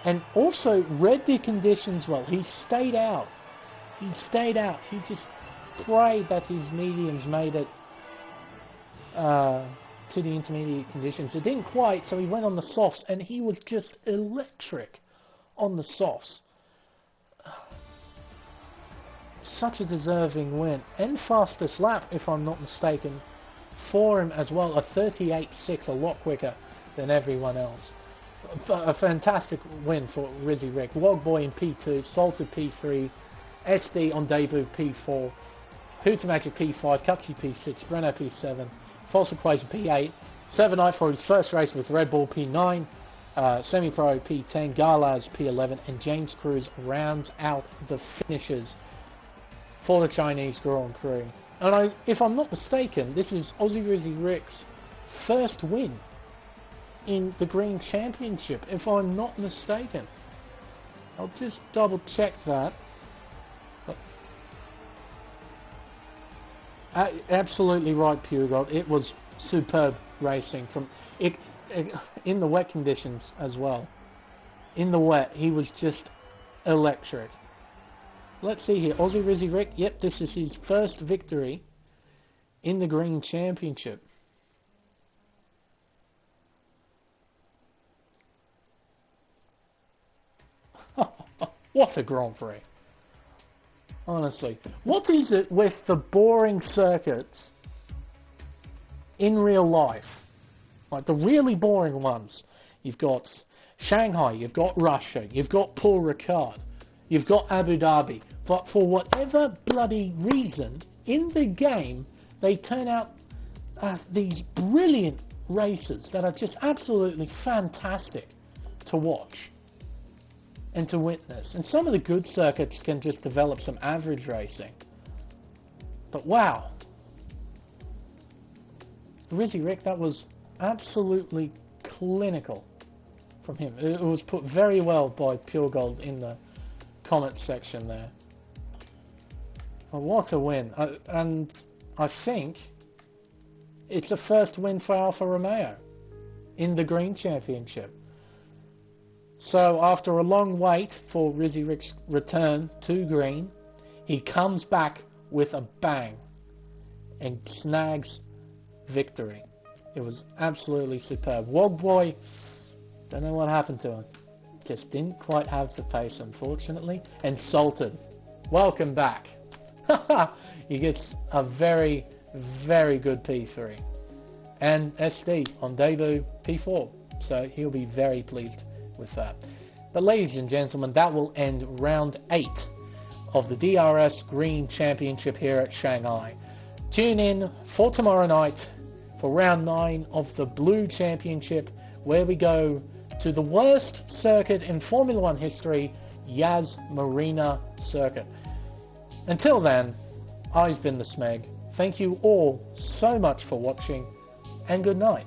A: and also read the conditions well. He stayed out. He stayed out. He just prayed that his mediums made it to the intermediate conditions. It didn't quite, so he went on the softs, and he was just electric on the softs. Such a deserving win, and fastest lap, if I'm not mistaken, for him as well. A 38.6, a lot quicker than everyone else. A fantastic win for Rizzy Rick. Wogboy in P2, Salted P3, SD on debut P4, Hooter Magic P5, Cutsy P6, Breno P7, False Equation P8, 7-9 for his first race with Red Bull P9, Semi-Pro P10, Garlaz P11, and James Cruz rounds out the finishes for the Chinese Grand Prix. And if I'm not mistaken, this is Aussie Rizzy Rick's first win in the Green Championship, if I'm not mistaken. I'll just double check that. Absolutely right, Pure God. It was superb racing. in the wet conditions as well. In the wet, he was just electric. Let's see here. Aussie Rizzy Rick. Yep, this is his first victory in the Green Championship. What a Grand Prix. Honestly. What is it with the boring circuits in real life? Like the really boring ones. You've got Shanghai, you've got Russia, you've got Paul Ricard, you've got Abu Dhabi. But for whatever bloody reason, in the game, they turn out these brilliant races that are just absolutely fantastic to watch and to witness. And some of the good circuits can just develop some average racing. But wow. Rizzy Rick, that was absolutely clinical from him. It was put very well by Pure Gold in the comments section there. Oh, what a win. And I think it's the first win for Alfa Romeo in the Green Championship. So after a long wait for Rizzy Rick's return to Green, he comes back with a bang and snags victory. It was absolutely superb. Wogboy, don't know what happened to him. Just didn't quite have the pace, unfortunately. And Sultan, welcome back. He gets a very, very good P3. And SD on debut P4. So he'll be very pleased with that. But ladies and gentlemen, that will end round 8 of the DRS Green Championship here at Shanghai. Tune in for tomorrow night for round 9 of the Blue Championship, where we go to the worst circuit in Formula 1 history, Yas Marina Circuit. Until then, I've been the Smeg. Thank you all so much for watching, and good night.